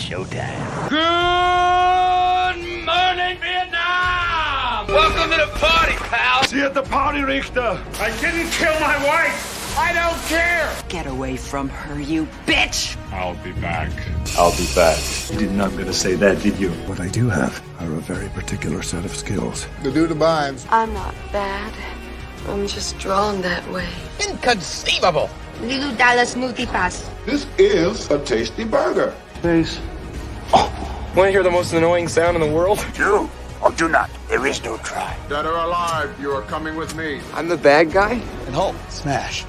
showtime. Good morning, Vietnam! Welcome to the party, pal! See you at the party, Richter! I didn't kill my wife! I don't care! Get away from her, you bitch! I'll be back. I'll be back. You did not going to say that, did you? What I do have are a very particular set of skills. The dude binds. I'm not bad. I'm just drawn that way. Inconceivable! Little Dallas Multipass. This is a tasty burger. Please. Want to hear the most annoying sound in the world? Do or do not. There is no try. Dead or alive, you are coming with me. I'm the bad guy? And Hulk, smash.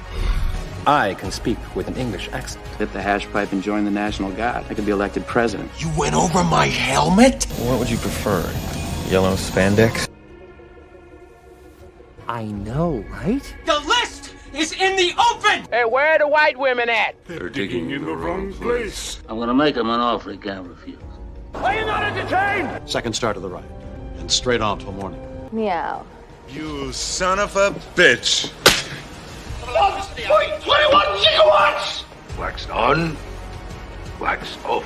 I can speak with an English accent. Hit the hash pipe and join the National Guard. I could be elected president. You went over my helmet? What would you prefer? Yellow spandex? I know, right? The list is in the open! Hey, where are the white women at? They're digging in the wrong place. I'm gonna make him an offer he can't refuse. Are you not entertained? Second star to the right. And straight on till morning. Meow. You son of a bitch. 21 gigawatts! Wax on, wax off.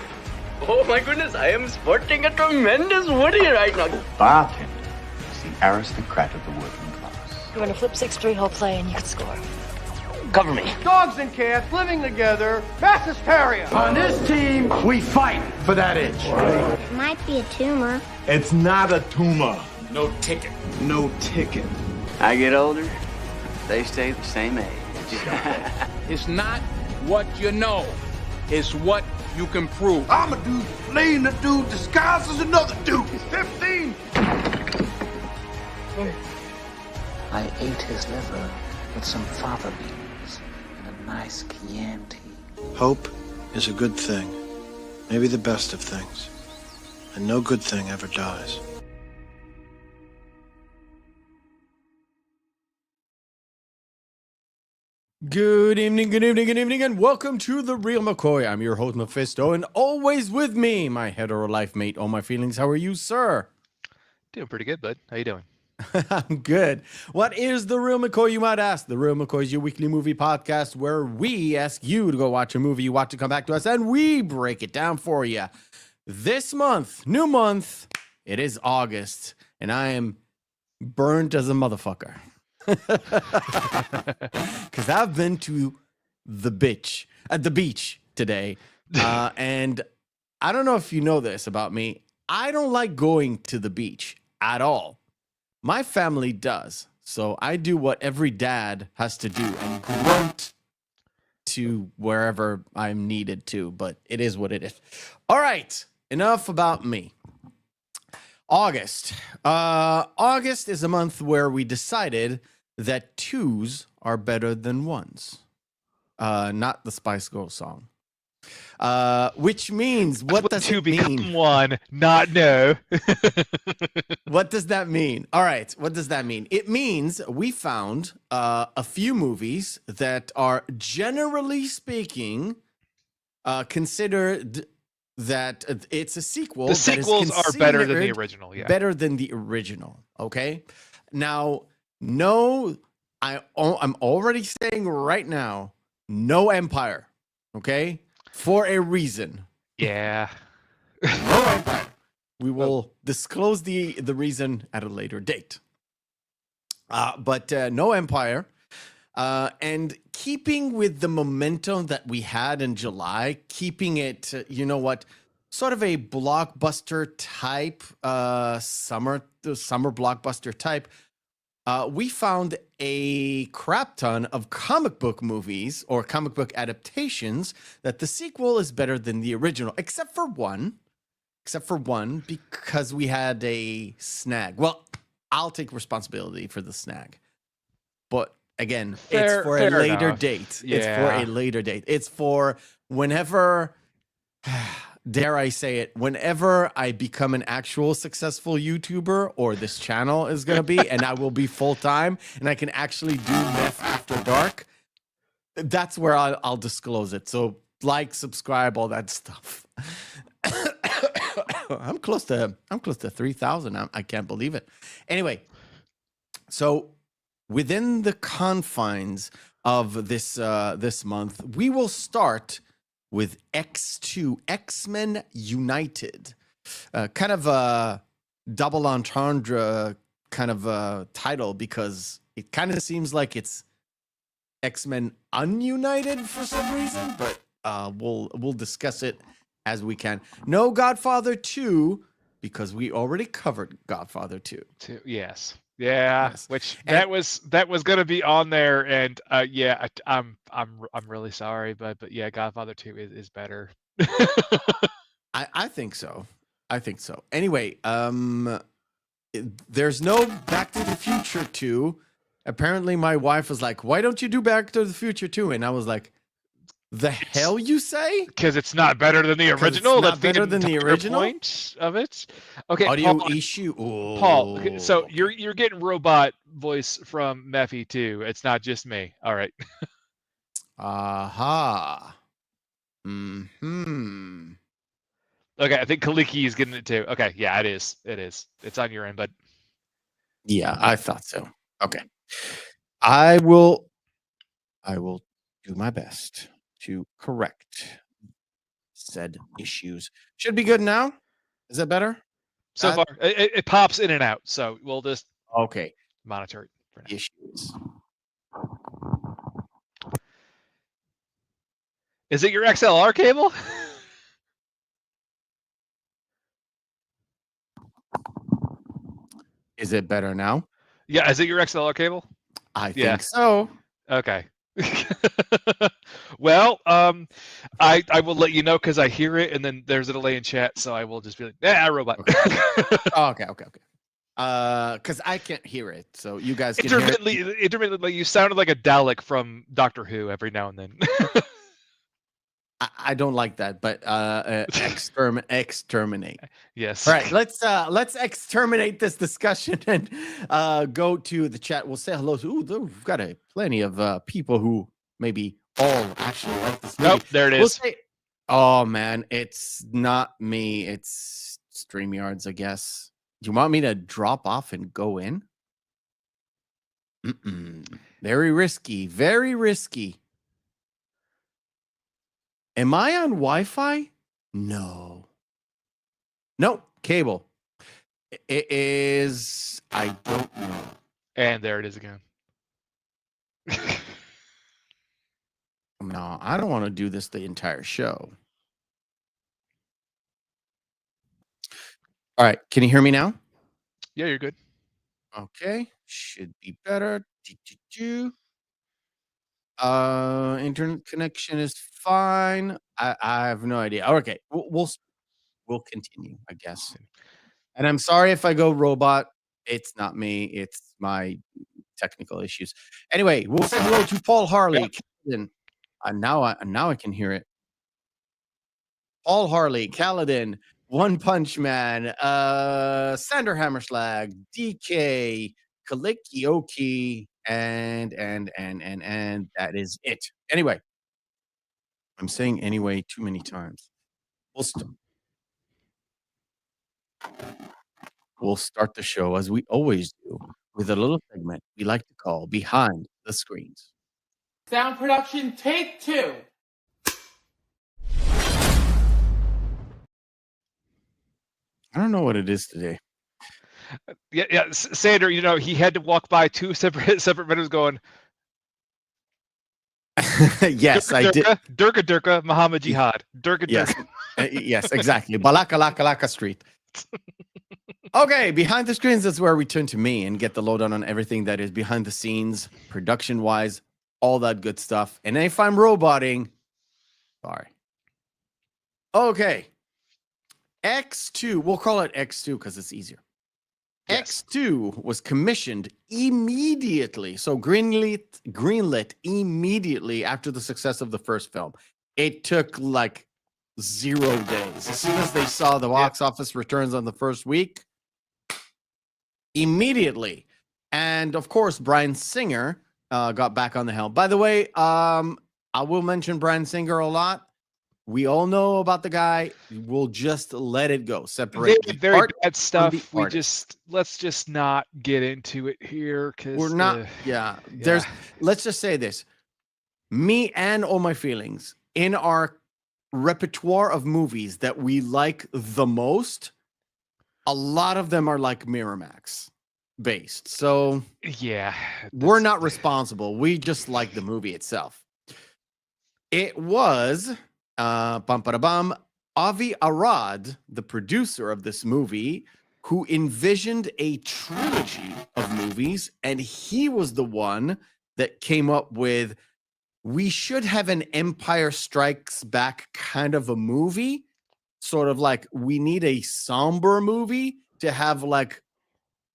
Oh my goodness, I am sporting a tremendous Woody right now. Bartender is the aristocrat of the working class. You want to flip 6-3 whole play and you can score. Cover me. Dogs and cats living together, mass hysteria. On this team, we fight for that itch. It might be a tumor. It's not a tumor. No ticket. No ticket. I get older, they stay the same age. It's not what you know, it's what you can prove. I'm a dude playing a dude disguised as another dude. He's 15. I ate his liver with some fava beans and a nice Chianti. Hope is a good thing, maybe the best of things, and no good thing ever dies. Good evening, and welcome to the Reel McCoy. I'm your host, Meffistoe, and always with me, my hetero life mate, All My Feelings. How are you, sir? Doing pretty good, bud. How you doing? I'm good. What is the Reel McCoy, you might ask? The Reel McCoy is your weekly movie podcast where we ask you to go watch a movie you watch to come back to us, and we break it down for you. This month, new month, it is August, and I am burnt as a motherfucker. Because I've been to the beach today, and I don't know if you know this about me. I don't like going to the beach at all. My family does, so I do what every dad has to do and grunt to wherever I'm needed to. But it is what it is. All right, enough about me. August is a month where we decided that twos are better than ones. Not the Spice Girls song. Which means, what does it mean? One, not no. What does that mean? All right, what does that mean? It means we found a few movies that are, generally speaking, considered that it's a sequel. The sequels are better than the original, yeah. Better than the original, okay? Now, no, I'm already saying right now, no Empire, okay? For a reason. Yeah. No Empire. We will disclose the reason at a later date. But no Empire. And keeping with the momentum that we had in July, keeping it, you know what, sort of a blockbuster type, summer blockbuster type, we found a crap ton of comic book movies or comic book adaptations that the sequel is better than the original, except for one, because we had a snag. Well, I'll take responsibility for the snag. But again, it's for a later date. Yeah. It's for a later date. It's for whenever, dare I say it, whenever I become an actual successful YouTuber, or this channel is going to be, and I will be full-time, and I can actually do Meth After Dark, that's where I'll disclose it. So like, subscribe, all that stuff. I'm close to 3,000. I can't believe it. Anyway, so within the confines of this month, we will start with X2, X-Men United. Kind of a double entendre kind of title because it kind of seems like it's X-Men Ununited for some reason, but we'll discuss it as we can. No Godfather 2 because we already covered Godfather 2. Yes. Yeah, yes. Which that was going to be on there, and yeah, I'm really sorry, but yeah, Godfather 2 is better. I think so. I think so. Anyway, there's no Back to the Future 2. Apparently, my wife was like, "Why don't you do Back to the Future 2?" And I was like, "The hell you say?" Because it's not better than the original. That's better than the original point of it. Okay, audio Paul, issue. Ooh, Paul, okay, so you're getting robot voice from Meffistoe too. It's not just me. All right. Aha. Hmm. Okay, I think Kaliki is getting it too. Okay, yeah, it is. It is. It's on your end, bud. Yeah, I thought so. Okay. I will do my best to correct said issues. Should be good now. Is that better? So far, it pops in and out, so we'll just monitor it for now. Issues. Is it your XLR cable? Is it better now? Yeah, is it your XLR cable? I think so. Okay. Well, I will let you know because I hear it, and then there's a delay in chat, so I will just be like, robot. Okay. Because I can't hear it, so you guys can intermittently, you sounded like a Dalek from Doctor Who every now and then. I don't like that, but exterminate. Yes. All right, let's exterminate this discussion and go to the chat. We'll say hello to. We've got plenty of people who maybe all actually like this movie. Nope, there it is. We'll say, oh man, it's not me. It's StreamYards, I guess. Do you want me to drop off and go in? Very risky. Very risky. Am I on Wi-Fi? No. Nope. Cable. It is. I don't know. And there it is again. No, I don't want to do this the entire show. All right. Can you hear me now? Yeah, you're good. Okay. Should be better. Internet connection is fine. I have no idea. Okay, we'll continue, I guess. And I'm sorry if I go robot. It's not me. It's my technical issues. Anyway, we'll say hello to Paul Harley. Yep. Now I can hear it. Paul Harley, Kaladin, One Punch Man, Sander Hammerslag, DK, Kaliki Oki, and that is it. Anyway, I'm saying anyway too many times. We'll start the show as we always do with a little segment we like to call Behind the Screens. Sound production, take 2. I don't know what it is today. Yeah. Sander, he had to walk by 2 separate minutes going. Yes, I did. Durka, Muhammad Jihad. Durka. Yes, yes, exactly. Balaka Street. Okay, Behind the Screens is where we turn to me and get the lowdown on everything that is behind the scenes, production-wise, all that good stuff. And if I'm roboting, sorry. Okay. X2, we'll call it X2 because it's easier. Yes. X2 was commissioned immediately, so greenlit immediately after the success of the first film. It took like 0 days. As soon as they saw the box office returns on the first week, immediately. And of course, Bryan Singer got back on the helm. By the way, I will mention Bryan Singer a lot. We all know about the guy. We'll just let it go. Separate very bad stuff. Let's just not get into it here because we're not. Let's just say this. Me and all my feelings in our repertoire of movies that we like the most, a lot of them are like Miramax based. So yeah, we're not responsible. We just like the movie itself. It was Avi Arad, the producer of this movie, who envisioned a trilogy of movies, and he was the one that came up with, we should have an Empire Strikes Back kind of a movie, sort of like we need a somber movie to have like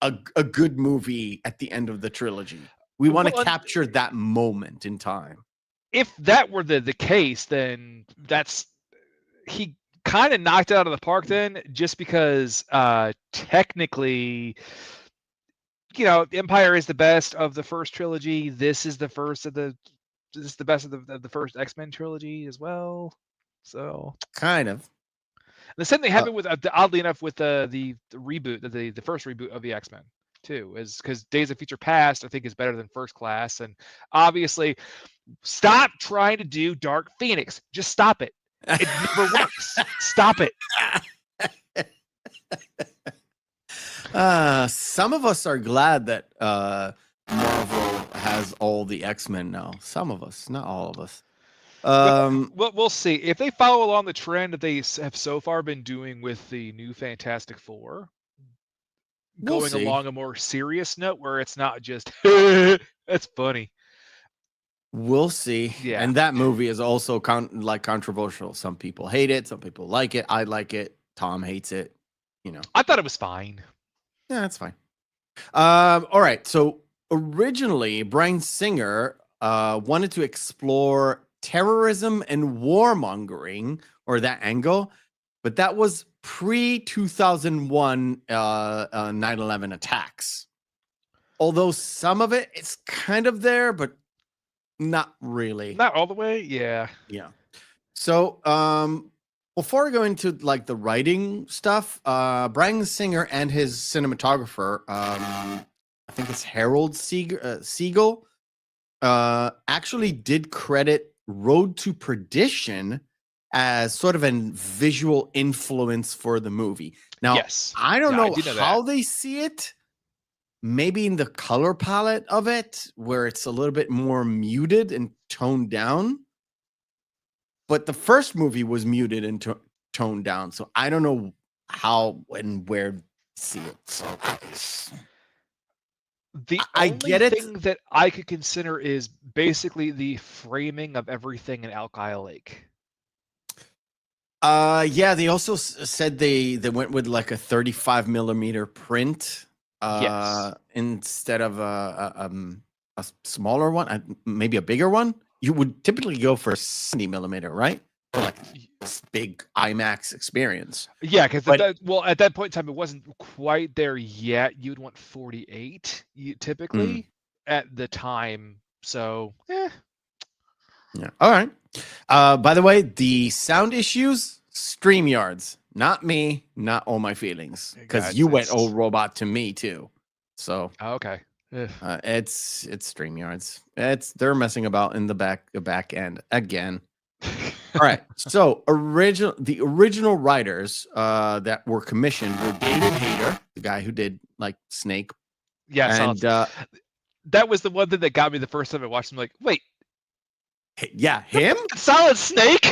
a good movie at the end of the trilogy. We want to capture that moment in time. If that were the case, then he kind of knocked it out of the park then, just because technically, the Empire is the best of the first trilogy. This is the best of the first X-Men trilogy as well. So kind of the same thing happened with oddly enough with the reboot, the first reboot of the X-Men too, is because Days of Future Past I think is better than First Class, and obviously stop trying to do Dark Phoenix. Just stop it. It never works. Stop it. Some of us are glad that Marvel has all the X-Men now. Some of us, not all of us. We'll see if they follow along the trend that they have so far been doing with the new Fantastic Four, going along a more serious note where it's not just that's funny. We'll see. Yeah. And that movie is also controversial. Some people hate it. Some people like it. I like it. Tom hates it. I thought it was fine. Yeah, that's fine. All right. So originally, Bryan Singer wanted to explore terrorism and warmongering, or that angle, but that was pre-2001 9/11 attacks. Although some of it is kind of there, but not really. Not all the way. Yeah. Yeah. So before we go into like the writing stuff, Bryan Singer and his cinematographer, I think it's Harold Siegel, actually did credit Road to Perdition as sort of a visual influence for the movie. Now, yes. I don't know how they see it. Maybe in the color palette of it, where it's a little bit more muted and toned down. But the first movie was muted and toned down. So I don't know how and where to see it. So I get it. Thing that I could consider is basically the framing of everything in Alki Lake. Yeah, they also said they went with like a 35 millimeter print. Yes. Instead of a smaller one, maybe a bigger one. You would typically go for 70 millimeter, right? For like this big IMAX experience. Yeah, because at that point in time, it wasn't quite there yet. You'd want 48 typically at the time. So, Yeah. All right. By the way, the sound issues, StreamYards. Not me, not all my feelings, because you went old robot to me too. So okay, it's StreamYards. They're messing about in the back end again. All right. So the original writers that were commissioned were David Hayter, the guy who did like Snake. Yeah, and that was the one thing that got me the first time I watched him. Like, wait. Yeah, him? Solid Snake?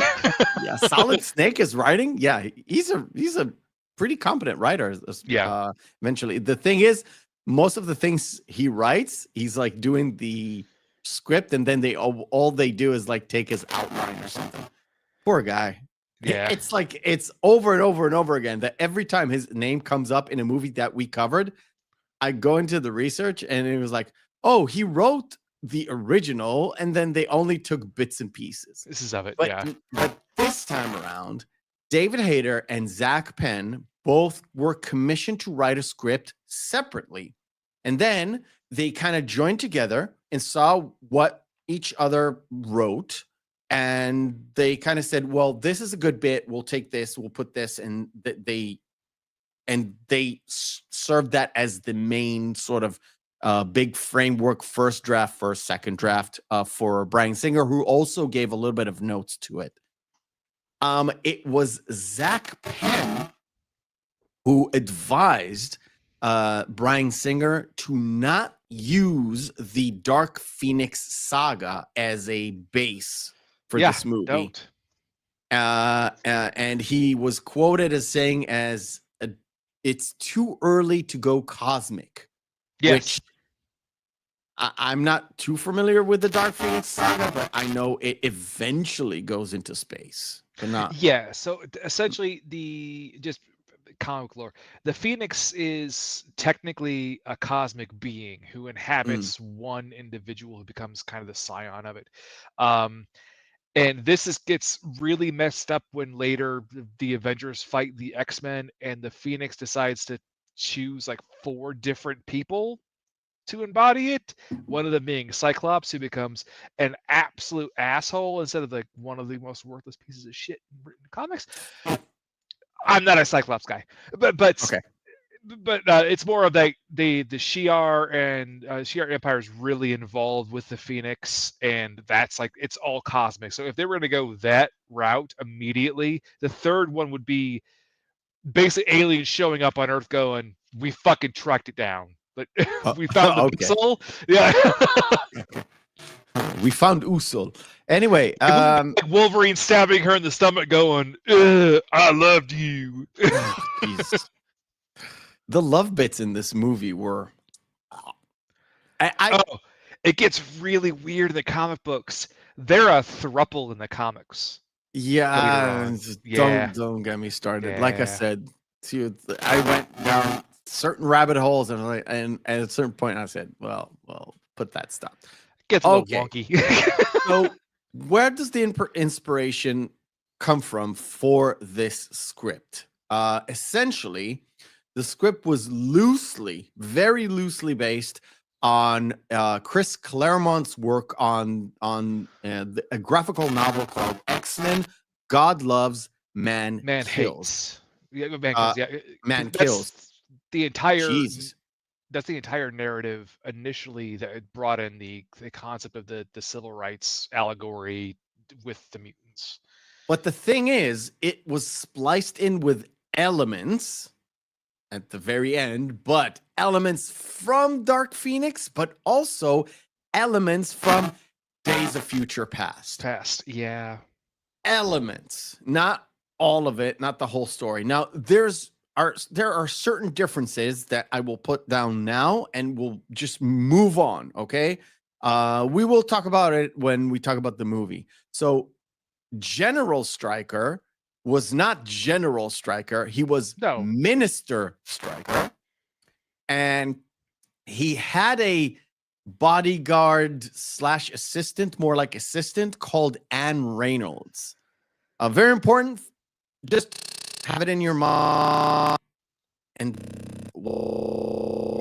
Yeah, Solid Snake is writing. Yeah, he's a pretty competent writer. Yeah. Eventually, the thing is, most of the things he writes, he's like doing the script, and then all they do is like take his outline or something. Poor guy. Yeah. It's like it's over and over and over again that every time his name comes up in a movie that we covered, I go into the research and it was like, oh, he wrote the original, and then they only took bits and pieces. This is of it, But this time around, David Hayter and Zach Penn both were commissioned to write a script separately. And then they kind of joined together and saw what each other wrote. And they kind of said, well, this is a good bit. We'll take this, we'll put this. And they served that as the main sort of big framework, first draft, second draft for Bryan Singer, who also gave a little bit of notes to it. It was Zach Penn who advised Bryan Singer to not use the Dark Phoenix saga as a base for this movie. Don't. And he was quoted as saying it's too early to go cosmic. Yes. Which I'm not too familiar with the Dark Phoenix saga, but I know it eventually goes into space, but not. Yeah. So essentially, just comic lore, the Phoenix is technically a cosmic being who inhabits one individual who becomes kind of the scion of it. And this gets really messed up when later the Avengers fight the X-Men and the Phoenix decides to choose like 4 different people to embody it. One of them being Cyclops, who becomes an absolute asshole instead of like one of the most worthless pieces of shit in written comics. I'm not a Cyclops guy, but Okay. but it's more of the Shi'ar and Shi'ar Empire is really involved with the Phoenix, and that's like it's all cosmic. So if they were going to go that route immediately, the third one would be basically aliens showing up on Earth, going, "We fucking tracked it down. But we found the missile." Yeah. We found Usul. Anyway, like Wolverine stabbing her in the stomach, going, "I loved you." Jesus. The love bits in this movie were. It gets really weird in the comic books. They're a throuple in the comics. Yeah, don't get me started. Yeah. Like I said, I went down certain rabbit holes, and at a certain point, I said, "Well, put that stop." Gets a little wonky. So, where does the inspiration come from for this script? Essentially, the script was very loosely based on Chris Claremont's work on a graphical novel called X-Men: God Loves, Man Kills. Hates. Yeah, Man Kills. Man Kills. The entire. Jesus. That's the entire narrative initially that brought in the concept of the civil rights allegory with the mutants. But the thing is, it was spliced in with elements at the very end, but elements from Dark Phoenix, but also elements from Days of Future Past. Yeah. Elements, not all of it, not the whole story. Now, there are certain differences that I will put down now, and we'll just move on, okay? We will talk about it when we talk about the movie. So, General Stryker was not General Stryker. He was Minister Stryker. And he had a bodyguard / assistant, more like assistant, called Anne Reynolds. Very important. Just have it in your mind. And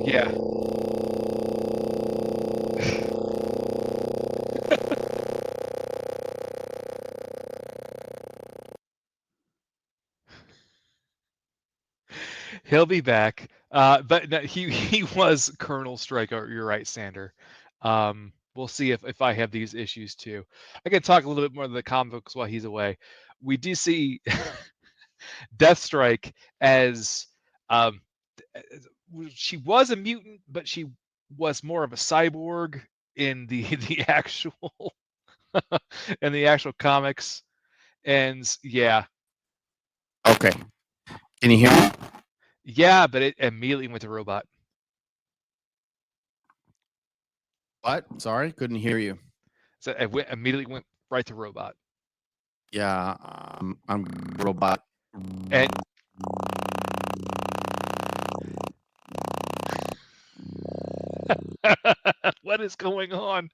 yeah. He'll be back. But no, he was Colonel Stryker. You're right, Sander. We'll see if I have these issues too. I can talk a little bit more of the comic books while he's away. We do see Deathstrike as she was a mutant, but she was more of a cyborg in the actual in the actual comics. And yeah. Okay. Can you hear me? Yeah, but it immediately went to robot. What? Sorry, couldn't hear you. So it immediately went right to robot. Yeah, I'm robot. And what is going on?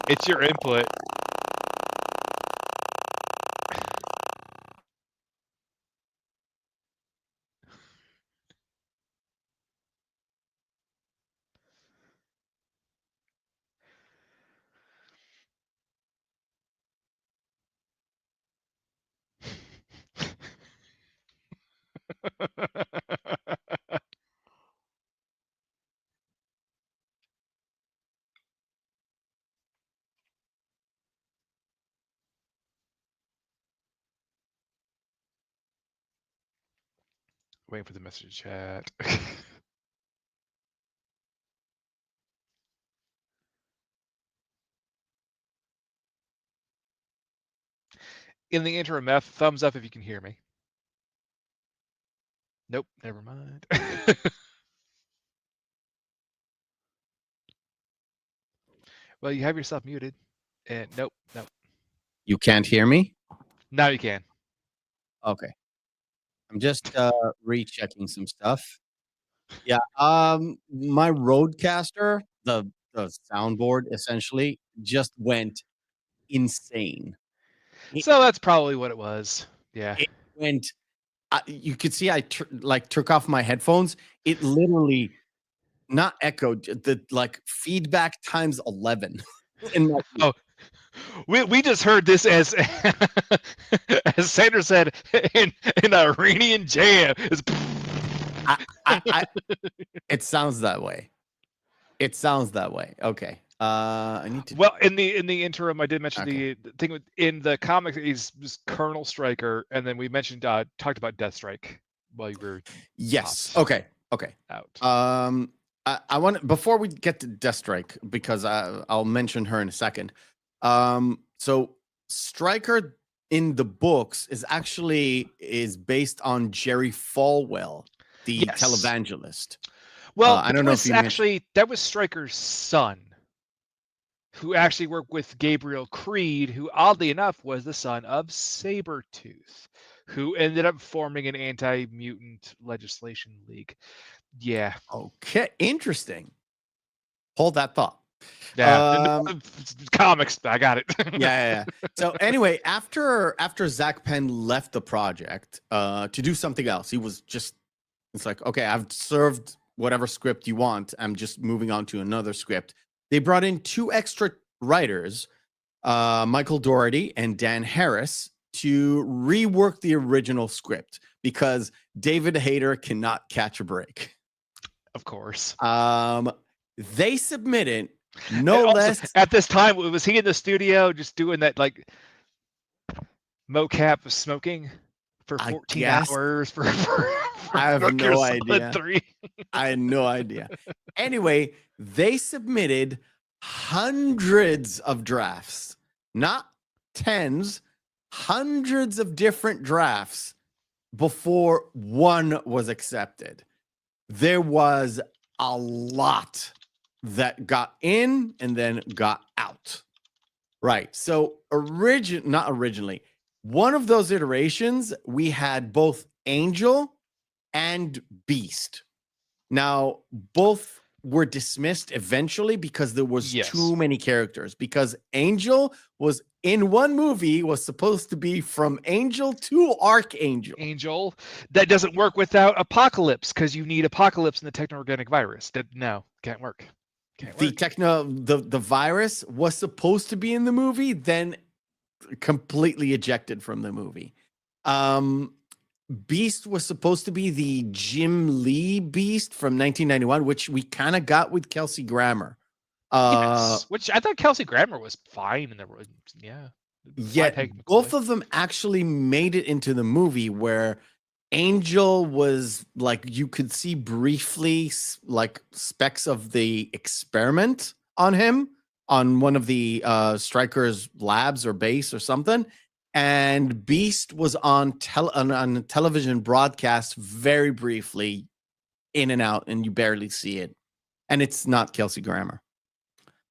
It's your input. Waiting for the message chat. In the interim, F, thumbs up if you can hear me. Nope, never mind. Well, you have yourself muted. And nope. You can't hear me? Now you can. Okay. I'm just rechecking some stuff. Yeah. My Rodecaster, the soundboard essentially just went insane. So that's probably what it was. Yeah. It went. You could see I took off my headphones. It literally not echoed, the feedback times 11. Oh, we just heard this as as Sandra said in Iranian jam. It sounds that way. Okay. I need to. Well, in the interim, I did mention the thing in the comics. He's Colonel Stryker, and then we mentioned talked about Deathstrike while you were. Yes. Popped Okay. Out. I want, before we get to Deathstrike, because I'll mention her in a second. So Stryker in the books is based on Jerry Falwell, the televangelist. Well, I don't know if you that was Stryker's son, who actually worked with Gabriel Creed, who oddly enough was the son of Sabretooth, who ended up forming an anti-mutant legislation league. Yeah. Okay. Interesting. Hold that thought. Yeah. Comics. I got it. Yeah. So anyway, after Zach Penn left the project to do something else, he was just, it's like, okay, I've served whatever script you want. I'm just moving on to another script. They brought in 2 extra writers, Michael Dougherty and Dan Harris, to rework the original script because David Hayter cannot catch a break. Of course. They submitted less. At this time, was he in the studio just doing that mocap of smoking for 14 hours for I have no idea. 3? I had no idea. Anyway, they submitted hundreds of drafts, not tens, hundreds of different drafts before one was accepted. There was a lot that got in and then got out. Right. So not originally, one of those iterations, we had both Angel and Beast. Now, both were dismissed eventually because there was too many characters. Because Angel was in one movie was supposed to be from Angel to Archangel. That doesn't work without Apocalypse, because you need Apocalypse in the techno-organic virus. No, can't work. The virus was supposed to be in the movie, then completely ejected from the movie. Beast was supposed to be the Jim Lee Beast from 1991, which we kind of got with Kelsey Grammer. Which I thought Kelsey Grammer was fine in the both of them actually made it into the movie, where Angel was you could see briefly specks of the experiment on him on one of the Stryker's labs or base or something. And Beast was on television broadcast very briefly, in and out, and you barely see it. And it's not Kelsey Grammer.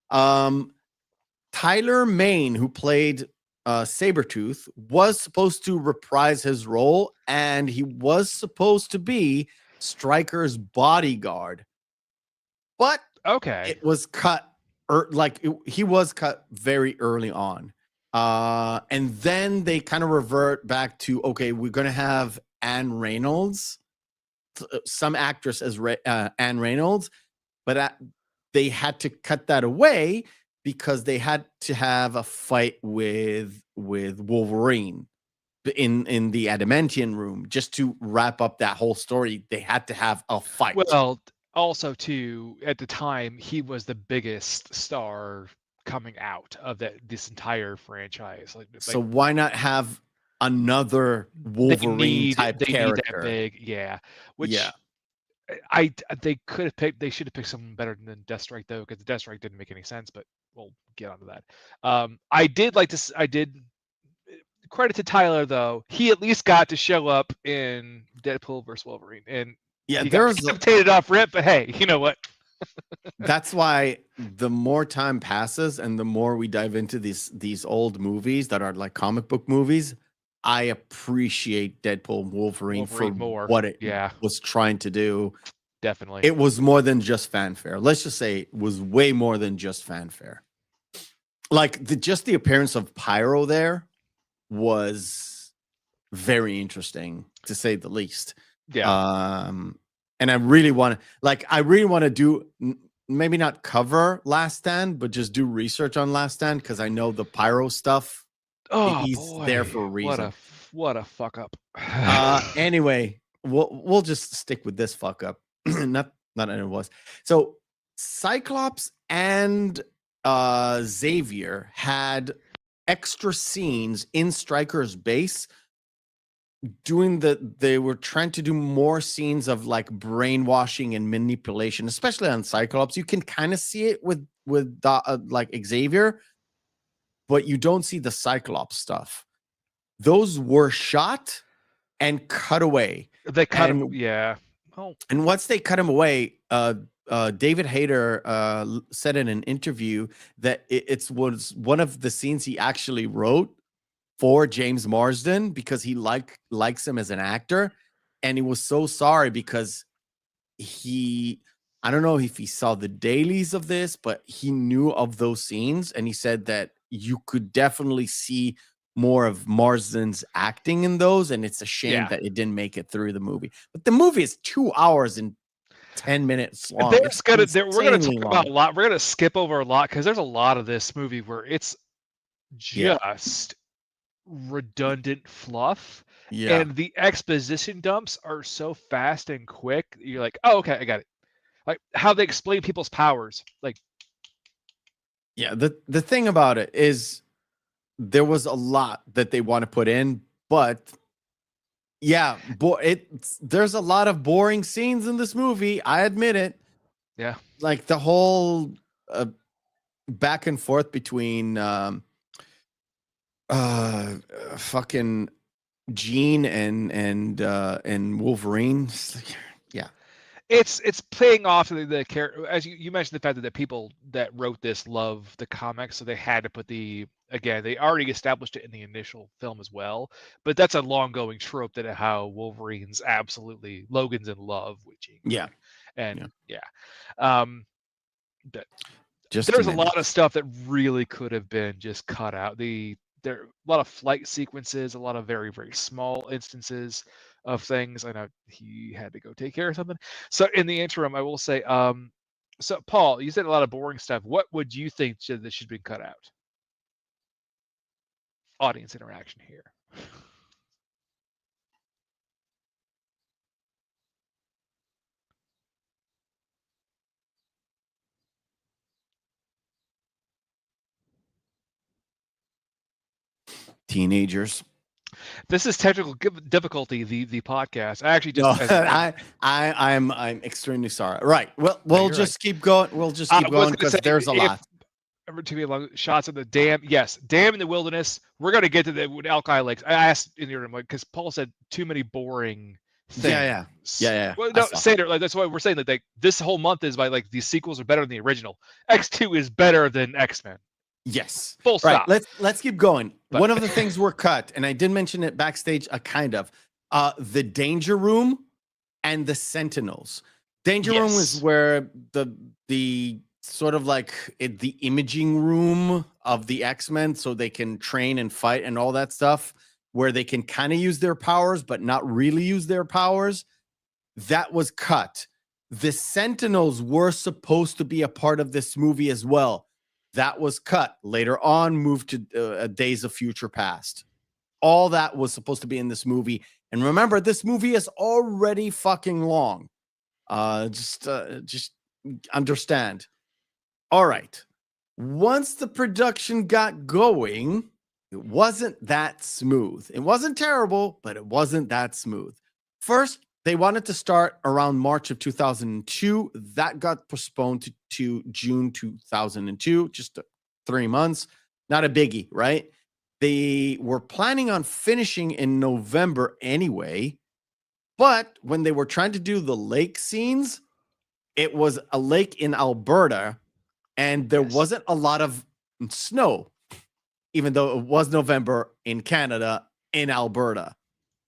Tyler Mane, who played Sabretooth, was supposed to reprise his role, and he was supposed to be Stryker's bodyguard. But it was cut, he was cut very early on. And then they kind of revert back to, okay, we're going to have Anne Reynolds, some actress as Anne Reynolds, but they had to cut that away because they had to have a fight with Wolverine in the Adamantium room just to wrap up that whole story. They had to have a fight. Well, also too, at the time, he was the biggest star coming out of this entire franchise. So why not have another Wolverine type they character. Need that big, yeah. Which yeah. they could have picked. They should have picked someone better than Deathstrike though, because the Deathstrike didn't make any sense. But we'll get onto that. I did like to. I did credit to Tyler though. He at least got to show up in Deadpool versus Wolverine, and Yeah, he there's got decapitated off rip. But hey, you know what? That's why the more time passes and the more we dive into these old movies that are like comic book movies, I appreciate Deadpool and Wolverine for more. what it Yeah. was trying to do. Definitely. It was more than just fanfare. Let's just say it was way more than just fanfare. Like just the appearance of Pyro there was very interesting, to say the least. Yeah. And I really want to do maybe not cover Last Stand, but just do research on Last Stand, because I know the Pyro stuff. He's there for a reason. What a fuck up. Anyway, we'll just stick with this fuck up. not it was. So Cyclops and Xavier had extra scenes in Stryker's base they were trying to do more scenes of like brainwashing and manipulation, especially on Cyclops. You can kind of see it with like Xavier, but you don't see the Cyclops stuff. Those were shot and cut away. They cut him, yeah. Oh. And once they cut him away, David Hayter said in an interview that it was one of the scenes he actually wrote for James Marsden because he likes him as an actor, and he was so sorry because I don't know if he saw the dailies of this, but he knew of those scenes, and he said that you could definitely see more of Marsden's acting in those, and it's a shame that it didn't make it through the movie. But the movie is 2 hours and 10 minutes long. We're gonna talk about a lot. We're gonna skip over a lot because there's a lot of this movie where it's just redundant fluff, and the exposition dumps are so fast and quick. You're like, oh, okay, I got it. Like how they explain people's powers. Like, yeah, the thing about it is there was a lot that they want to put in, but yeah, there's a lot of boring scenes in this movie. I admit it. Yeah, like the whole back and forth between fucking Jean and Wolverine. Yeah, it's playing off the character, as you mentioned, the fact that the people that wrote this love the comics, so they had to put they already established it in the initial film as well, but that's a long going trope that how Wolverine's Logan's in love with Jean. But there's a lot of stuff that really could have been just cut out. There are a lot of flight sequences, a lot of very, very small instances of things. I know he had to go take care of something. So in the interim, I will say, so Paul, you said a lot of boring stuff. What would you think should be cut out? Audience interaction here. Teenagers. This is technical difficulty. The podcast. I actually just. I'm extremely sorry. Right. Well, we'll just keep going. We'll just keep going because there's a lot. Too many long shots of the dam. Yes, dam in the wilderness. We're gonna get to the Alki Lakes. I asked in the room because Paul said too many boring things. Yeah. Well, no, say it like that's why we're saying that this whole month is by like these sequels are better than the original. X2 is better than X-Men. Yes. Full stop. Right. Let's keep going. One of the things were cut, and I did mention it backstage, kind of. The Danger Room and the Sentinels. Danger Room was where the sort of like the imaging room of the X-Men, so they can train and fight and all that stuff, where they can kind of use their powers but not really use their powers. That was cut. The Sentinels were supposed to be a part of this movie as well. That was cut. Later on, moved to Days of Future Past. All that was supposed to be in this movie. And remember, this movie is already fucking long. Just understand. All right. Once the production got going, It wasn't that smooth. It wasn't terrible, but it wasn't that smooth. First, they wanted to start around March of 2002. That got postponed to June 2002, just 3 months. Not a biggie, right? They were planning on finishing in November anyway. But when they were trying to do the lake scenes, it was a lake in Alberta, and there wasn't a lot of snow, even though it was November in Canada, in Alberta.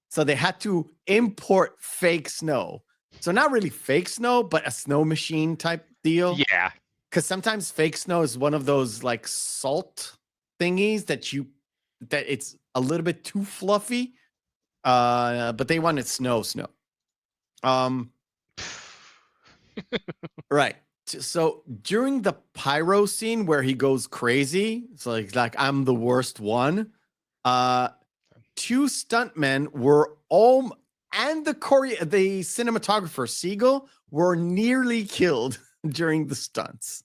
So they had to import fake snow. So not really fake snow, but a snow machine type deal. Yeah. Because sometimes fake snow is one of those like salt thingies that it's a little bit too fluffy. But they wanted snow. Right. So during the pyro scene where he goes crazy, it's like I'm the worst one. 2 stuntmen were and the cinematographer Siegel were nearly killed during the stunts.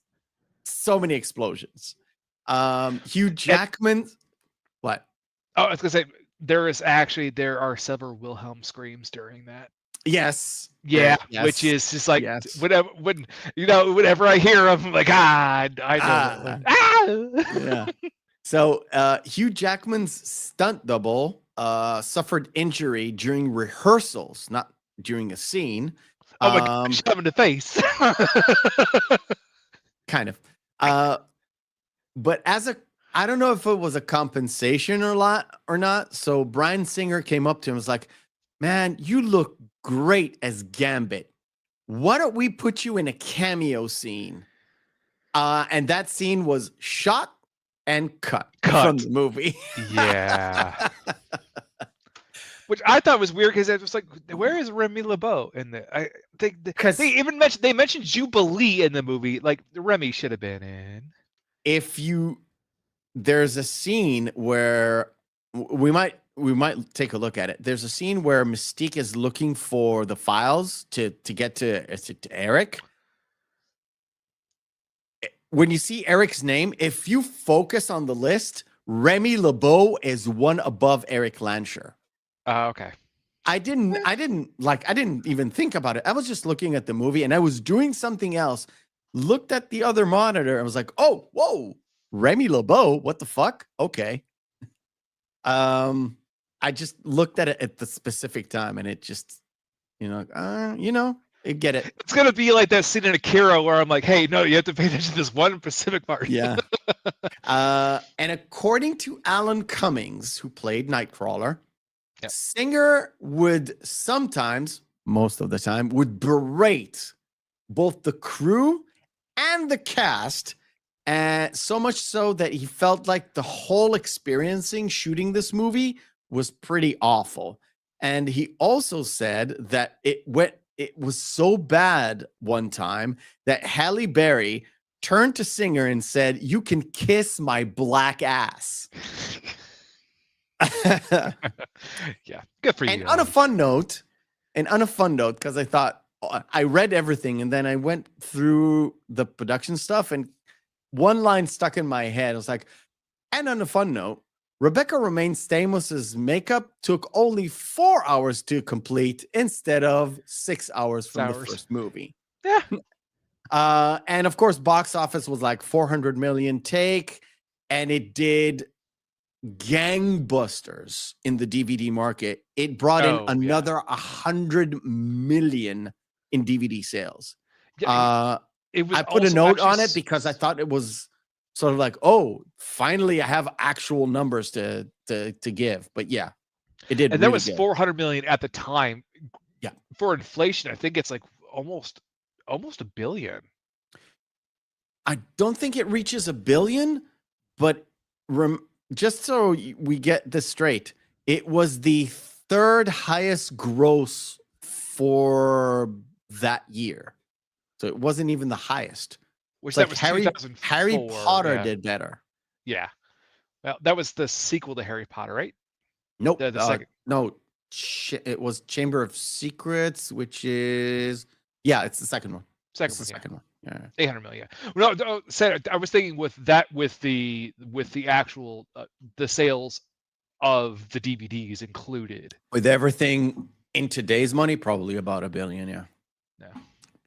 So many explosions. Hugh Jackman. What? Oh, I was gonna say there are several Wilhelm screams during that. Yes. Yeah, yes. Which is just like whenever I hear them, I'm like I know that one. Yeah. So Hugh Jackman's stunt double suffered injury during rehearsals, not during a scene. Oh my God, shot him in the face. Kind of. But I don't know if it was a compensation or not. So Bryan Singer came up to him and was like, man, you look great as Gambit. Why don't we put you in a cameo scene? And that scene was shot and cut from the movie. Yeah. Which I thought was weird because it was like, where is Remy LeBeau in the? They mentioned Jubilee in the movie. Like Remy should have been in. There's a scene where we might take a look at it. There's a scene where Mystique is looking for the files to get to Eric. When you see Eric's name, if you focus on the list, Remy LeBeau is one above Eric Lansher. Okay. I didn't even think about it. I was just looking at the movie and I was doing something else. Looked at the other monitor and was like, "Oh, whoa, Remy LeBeau, what the fuck?" Okay. I just looked at it at the specific time and it just, I get it. It's gonna be like that scene in Akira where I'm like, "Hey, no, you have to pay attention to this one Pacific part." Yeah. And according to Alan Cummings, who played Nightcrawler, Singer would sometimes, most of the time, would berate both the crew and the cast, and so much so that he felt like the whole shooting this movie was pretty awful. And he also said that it was so bad one time that Halle Berry turned to Singer and said, "You can kiss my black ass." Yeah, good for you. And on a fun note, because I read everything and then I went through the production stuff and one line stuck in my head. I was like, and on a fun note, Rebecca Romijn Stamos's makeup took only 4 hours to complete instead of 6 hours from the first movie. Yeah. And of course, box office was like 400 million take, and it did gangbusters in the DVD market. It brought in another 100 million in DVD sales. Yeah, I put a note on it because I thought it was sort of like, oh, finally I have actual numbers to give. But yeah, it did. And that was 400 million at the time. Yeah. For inflation, I think it's like almost a billion. I don't think it reaches a billion, but just so we get this straight, it was the third highest gross for that year. So it wasn't even the highest. Which like that was Harry Potter did better. Yeah. Well, that was the sequel to Harry Potter, right? Nope. The second. No, it was Chamber of Secrets, which is it's the second one. Second one. Yeah. 800 million. No, I was thinking with the actual the sales of the DVDs included. With everything in today's money, probably about $1 billion. Yeah.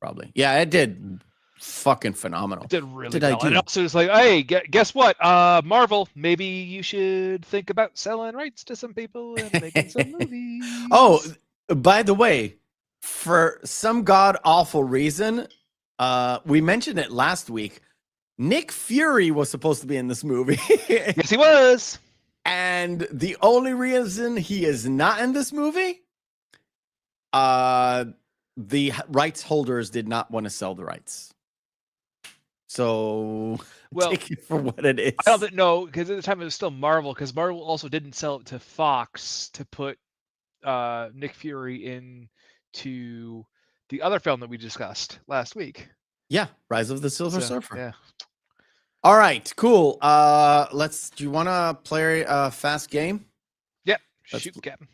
Probably. Yeah, it did fucking phenomenal. It did really well. And also it's like, hey, guess what? Marvel, maybe you should think about selling rights to some people and making some movies. Oh, by the way, for some god awful reason, we mentioned it last week. Nick Fury was supposed to be in this movie. Yes, he was. And the only reason he is not in this movie, the rights holders did not want to sell the rights. So take it for what it is. I don't know, because at the time it was still Marvel, because Marvel also didn't sell it to Fox to put Nick Fury into the other film that we discussed last week. Yeah, Rise of the Silver Surfer. Yeah. All right, cool. Do you want to play a fast game? Yeah, shoot, Captain.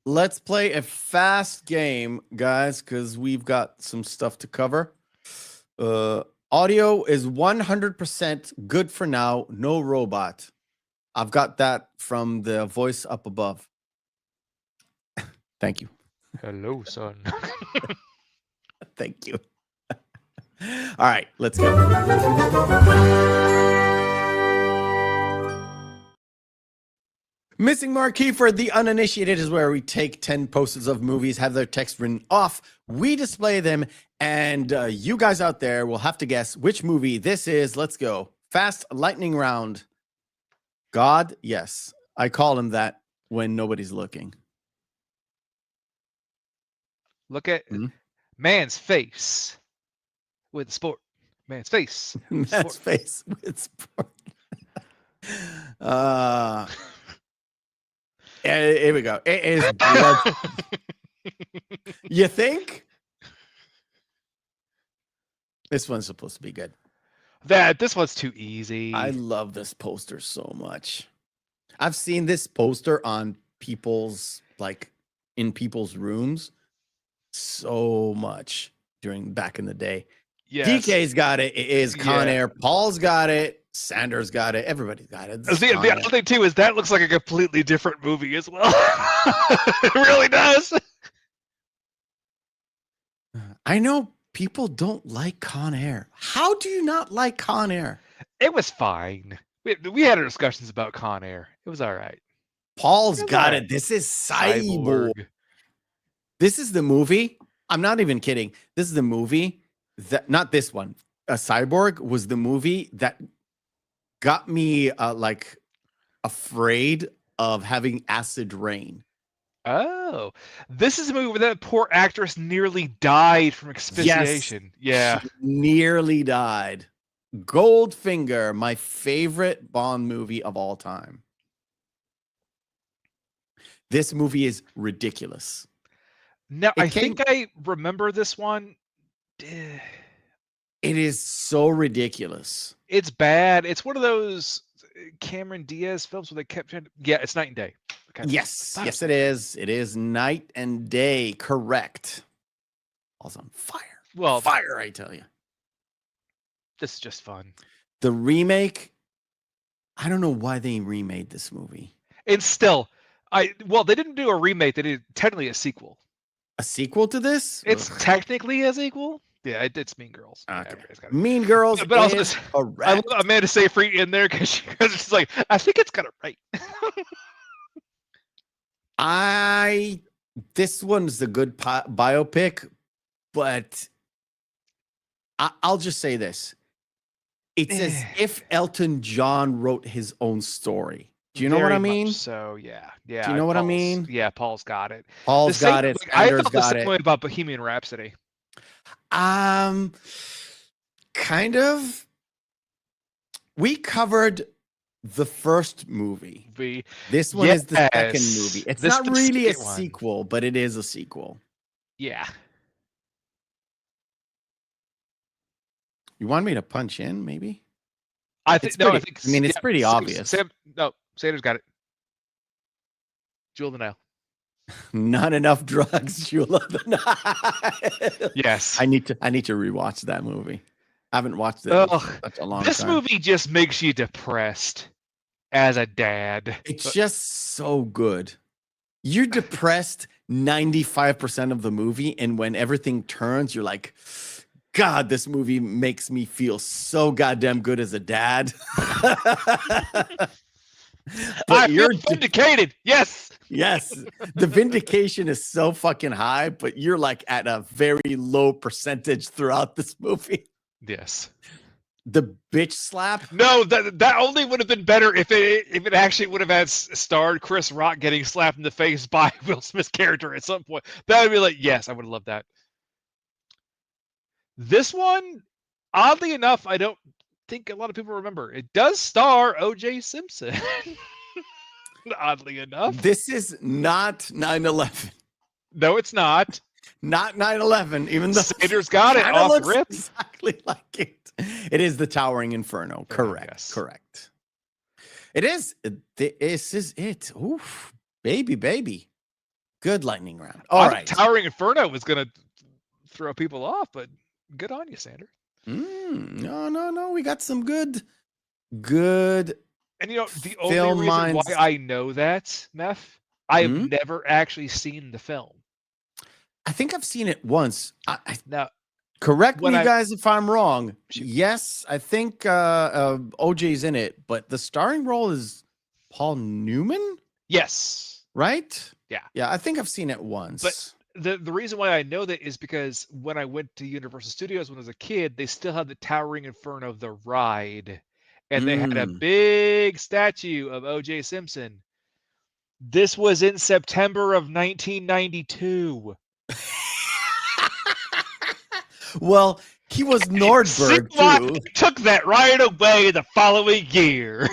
Let's play a fast game, guys, because we've got some stuff to cover. Audio is 100% good for now. No robot. I've got that from the voice up above. Thank you. Hello, son. Thank you. All right, let's go. Missing Marquee for the uninitiated is where we take 10 posters of movies, have their text written off, we display them, and you guys out there will have to guess which movie this is. Let's go. Fast lightning round. God, yes. I call him that when nobody's looking. Look at man's face with sport. Man's face. Man's face with sport. Here we go. It is blood. You think? This one's supposed to be good. This one's too easy. I love this poster so much. I've seen this poster on people's, in people's rooms so much back in the day. Yes. DK's got it. It is Con Air. Paul's got it. Sanders got it. Everybody's got it. The other thing too is that looks like a completely different movie as well. It really does. I know people don't like Con Air. How do you not like Con Air? It was fine. We had our discussions about Con Air. It was all right. Paul's got it. This is Cyborg. This is the movie. I'm not even kidding. This is the movie that, not this one. Cyborg was the movie that got me afraid of having acid rain. Oh, this is a movie where that poor actress nearly died from asphyxiation. Yes, she nearly died. Goldfinger, my favorite Bond movie of all time. This movie is ridiculous. Now, I think I remember this one. It is so ridiculous. It's bad. It's one of those Cameron Diaz films where they kept trying to... Yeah, it's Night and Day. Okay. Yes, yes, it is. It is Night and Day. Correct. All's on fire. Well, fire, I tell you. This is just fun. The remake, I don't know why they remade this movie. And still, they didn't do a remake. They did technically a sequel. A sequel to this? It's technically a sequel. Yeah, it's Mean Girls. Okay. Mean Girls, but also is I love Amanda Seyfried in there because she's like, I think it's got it right. This one's a good biopic, but I'll just say this. It's as if Elton John wrote his own story. Do you know what I mean? So yeah. Do you know what I mean? Yeah, Paul's got it. Paul's got it. I felt the same way about Bohemian Rhapsody. Kind of. We covered the first movie. This one is the second movie. It's not really a sequel, but it is a sequel. Yeah. You want me to punch in, maybe? It's pretty obvious. Sanders got it. Jewel of the Nile. Not enough drugs, Jewel of the Nile. Yes. I need to rewatch that movie. I haven't watched it in such a long this time. movie just makes you depressed as a dad. It's just so good. You're depressed 95% of the movie, and when everything turns, you're like, God, this movie makes me feel so goddamn good as a dad. I feel vindicated. Yes. Yes. The vindication is so fucking high, but you're like at a very low percentage throughout this movie. Yes. The bitch slap? No, that only would have been better if it actually would have had starred Chris Rock getting slapped in the face by Will Smith's character at some point. That would be like, yes, I would have loved that. This one, oddly enough, I don't think a lot of people remember. It does star O.J. Simpson. Oddly enough. This is not 9/11. No, it's not. Not 9/11, even though Sanders got it off rip. Exactly like it. It is the Towering Inferno. Correct. Yes. Correct. It is. This is it. Oof. Baby. Good lightning round. All right. Towering Inferno was going to throw people off, but good on you, Sander. No. We got some good. And the only reason why I know that, Meth, I have never actually seen the film. I think I've seen it once. Now, correct me, guys, if I'm wrong. Yes, I think OJ's in it, but the starring role is Paul Newman? Yes. Right? Yeah. Yeah, I think I've seen it once. But the reason why I know that is because when I went to Universal Studios when I was a kid, they still had the Towering Inferno, the ride. And they had a big statue of O.J. Simpson. This was in September of 1992. Well, he was Nordberg, too. Took that right away the following year.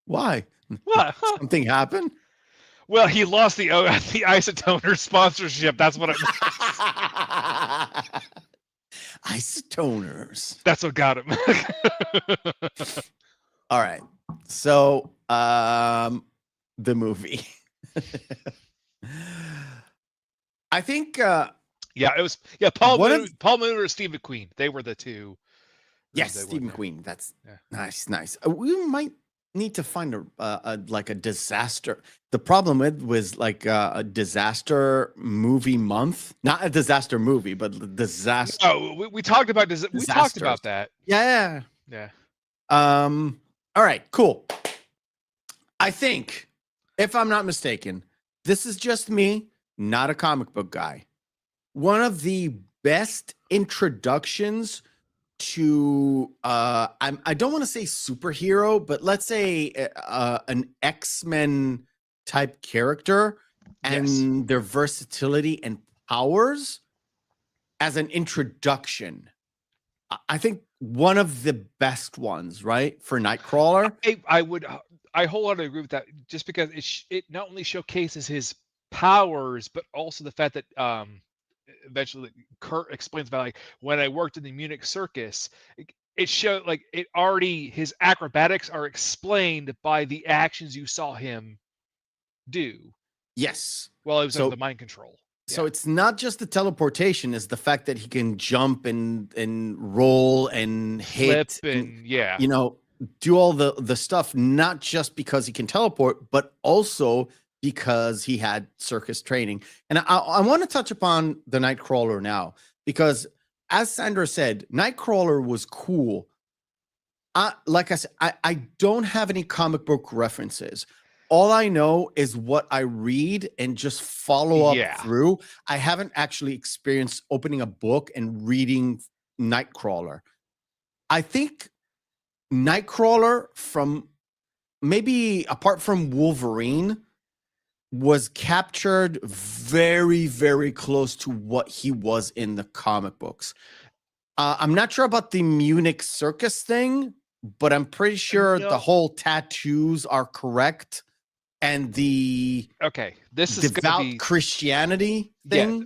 Why? What? Something happened? Well, he lost the Isotoner sponsorship. That's what it was. Isotoners. That's what got him. All right. So, the movie. I think it was Paul Moon or Steve McQueen. They were the two. Yes, Steve McQueen. That's nice. We might need to find a disaster. The problem was like a disaster movie month, not a disaster movie, but disaster. Oh, we talked about we talked about that. Yeah. All right, cool. I think, if I'm not mistaken, this is just me, not a comic book guy. One of the best introductions to I don't want to say superhero, but let's say an X-Men type character and their versatility and powers as an introduction. I think one of the best ones, right, for Nightcrawler. I wholeheartedly agree with that, just because it not only showcases his powers, but also the fact that eventually Kurt explains about, like, when I worked in the Munich circus, it showed like his acrobatics are explained by the actions you saw him do. Yes. While he was under the mind control. So it's not just the teleportation, it's the fact that he can jump and roll and hit flip and do all the stuff, not just because he can teleport, but also because he had circus training. And I want to touch upon the Nightcrawler now, because as Sandra said, Nightcrawler was cool. Like I said, I don't have any comic book references. All I know is what I read and just follow up through. I haven't actually experienced opening a book and reading Nightcrawler. I think Nightcrawler, from maybe apart from Wolverine, was captured very, very close to what he was in the comic books. I'm not sure about the Munich circus thing, but I'm pretty sure the whole tattoos are correct. And the this is devout Christianity thing. Yeah,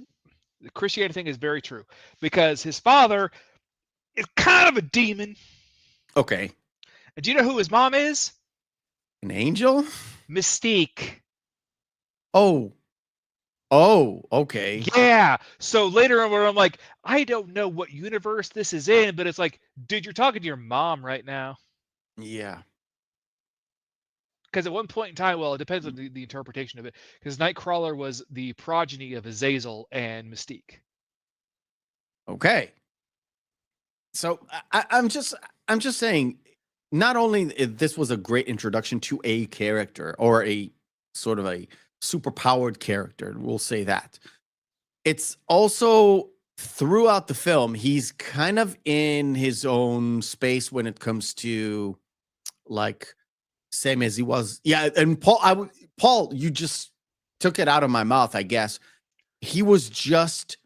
the Christianity thing is very true, because his father is kind of a demon. Okay. And do you know who his mom is? An angel? Mystique. Oh, Oh, okay. Yeah. So later on, where I'm like, I don't know what universe this is in, but it's like, dude, you're talking to your mom right now. Yeah. Because at one point in time, well, it depends on the interpretation of it. Because Nightcrawler was the progeny of Azazel and Mystique. Okay. So I'm just saying, not only this was a great introduction to a character or a sort of a superpowered character, we'll say that. It's also throughout the film, he's kind of in his own space when it comes to like same as he was. Yeah, and Paul, you just took it out of my mouth, I guess. He was just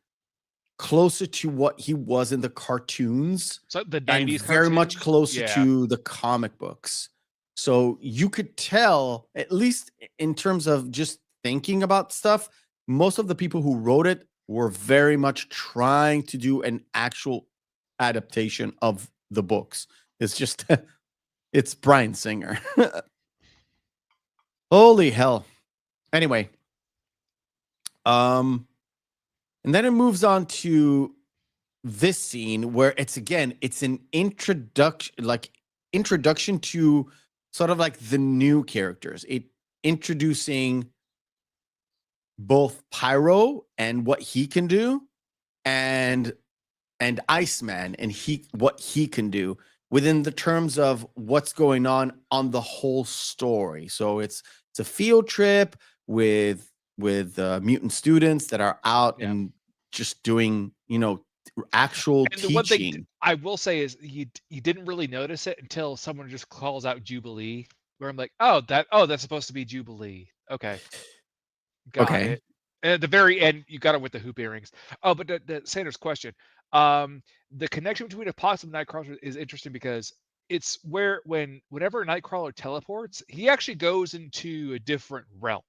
closer to what he was in the cartoons, so the 90s and very cartoons? much closer to the comic books. So you could tell, at least in terms of just thinking about stuff, most of the people who wrote it were very much trying to do an actual adaptation of the books. It's just, it's Bryan Singer. Holy hell. Anyway, and then it moves on to this scene where it's an introduction to sort of like the new characters. It introducing both Pyro and what he can do, and Iceman and what he can do within the terms of what's going on the whole story. So it's a field trip with mutant students that are out and just doing, actual and teaching. The one thing I will say is you didn't really notice it until someone just calls out Jubilee, where I'm like, that's supposed to be Jubilee. Okay. Got it. And at the very end, you got it with the hoop earrings. Oh, but the Sanders question. The connection between Apocalypse and Nightcrawler is interesting because it's whenever Nightcrawler teleports, he actually goes into a different realm.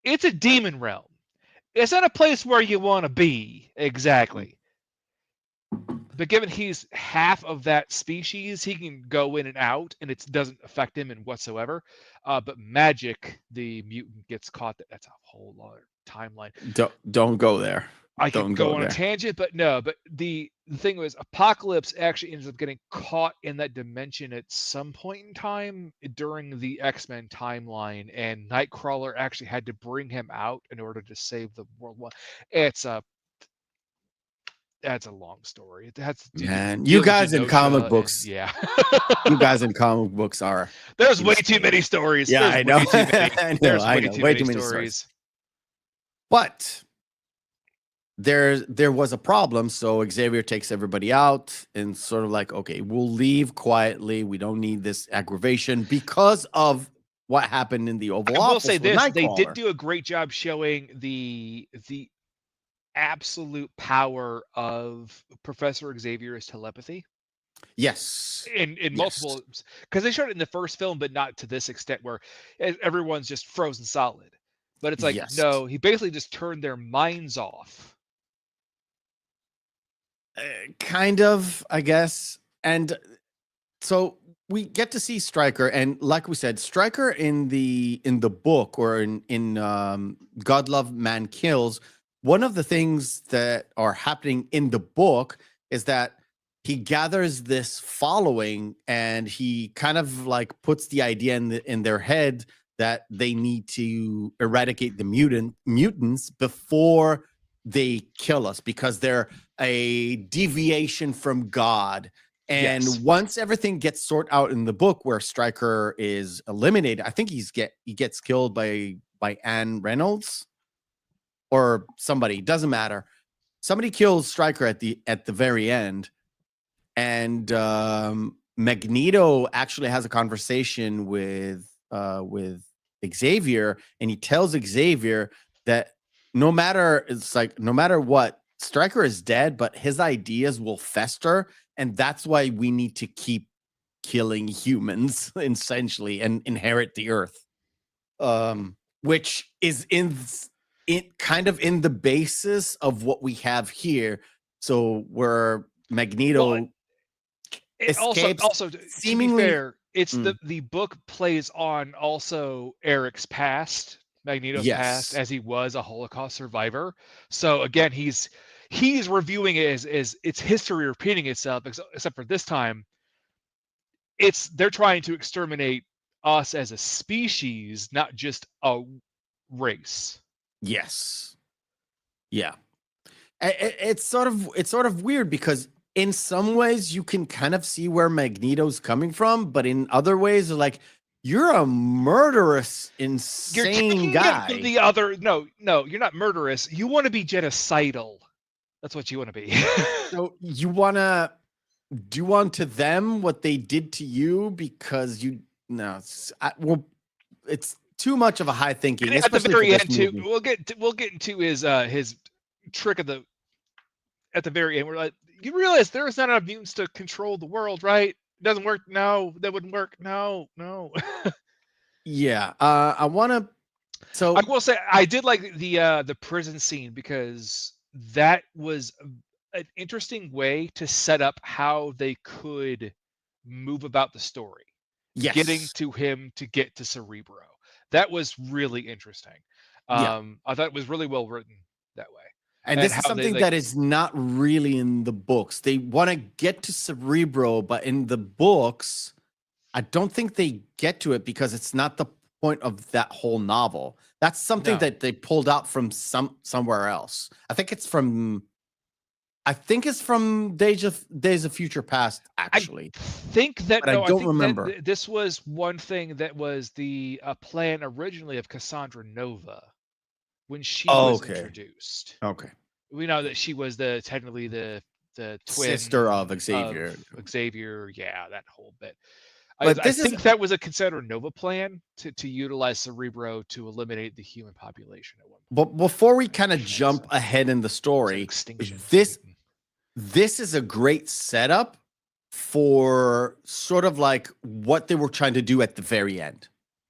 It's a demon realm. It's not a place where you want to be, exactly. But given he's half of that species, he can go in and out, and it doesn't affect him in whatsoever. But Magic, the mutant, gets caught. That's a whole other timeline. Don't go there. I can go on a tangent, but no. But the thing was, Apocalypse actually ends up getting caught in that dimension at some point in time during the X-Men timeline, and Nightcrawler actually had to bring him out in order to save the world. That's a long story. It has to do Man, you guys in comic books. Yeah. You guys in comic books are. There's way too many stories. Yeah, I know. There's way too many stories. But there was a problem, so Xavier takes everybody out and sort of like, okay, we'll leave quietly. We don't need this aggravation because of what happened in the Oval Office. I will say this: they did do a great job showing the absolute power of Professor Xavier's telepathy. Yes. In multiple, because they showed it in the first film, but not to this extent where everyone's just frozen solid. But it's like, no, he basically just turned their minds off. Kind of, I guess. And so we get to see Stryker, and like we said, Stryker in the book or in God Love Man Kills, one of the things that are happening in the book is that he gathers this following, and he kind of like puts the idea in their head that they need to eradicate the mutants before they kill us because they're a deviation from God. And once everything gets sorted out in the book where Stryker is eliminated, I think he gets killed by Anne Reynolds or somebody, doesn't matter. Somebody kills Stryker at the very end, and Magneto actually has a conversation with Xavier, and he tells Xavier that no matter what, Stryker is dead, but his ideas will fester, and that's why we need to keep killing humans essentially and inherit the earth, which is kind of in the basis of what we have here. So where Magneto escapes, also seemingly to be fair, it's the book plays on also Eric's past, Magneto's Yes. past, as he was a Holocaust survivor. So again, he's reviewing it as it's history repeating itself, except for this time, they're trying to exterminate us as a species, not just a race. Yes. Yeah. It's sort of weird because in some ways you can kind of see where Magneto's coming from, but in other ways, like, you're a murderous, insane guy. From the other, no, you're not murderous. You want to be genocidal. That's what you want to be. So you want to do unto them what they did to you because it's too much of a high thinking. And at the very end, too, movie. we'll get into his trick at the very end. We're like, you realize there's not enough mutants to control the world, right? It doesn't work. No, that wouldn't work. No. Yeah. I want to. So I will say I did like the prison scene because that was an interesting way to set up how they could move about the story. Yes. Getting to him to get to Cerebro. That was really interesting. I thought it was really well written that way. And this is something that is not really in the books. They want to get to Cerebro, but in the books, I don't think they get to it because it's not the point of that whole novel. That's something that they pulled out from somewhere else. I think it's from Days of Future Past, actually. I think that, but I don't remember. This was one thing that was the plan originally of Cassandra Nova when she was introduced. Okay. We know that she was technically the twin sister of Xavier. Yeah, that whole bit. But I think that was a Cassandra Nova plan to utilize Cerebro to eliminate the human population at one point. But before we kind of jump ahead in the story, this is a great setup for sort of like what they were trying to do at the very end.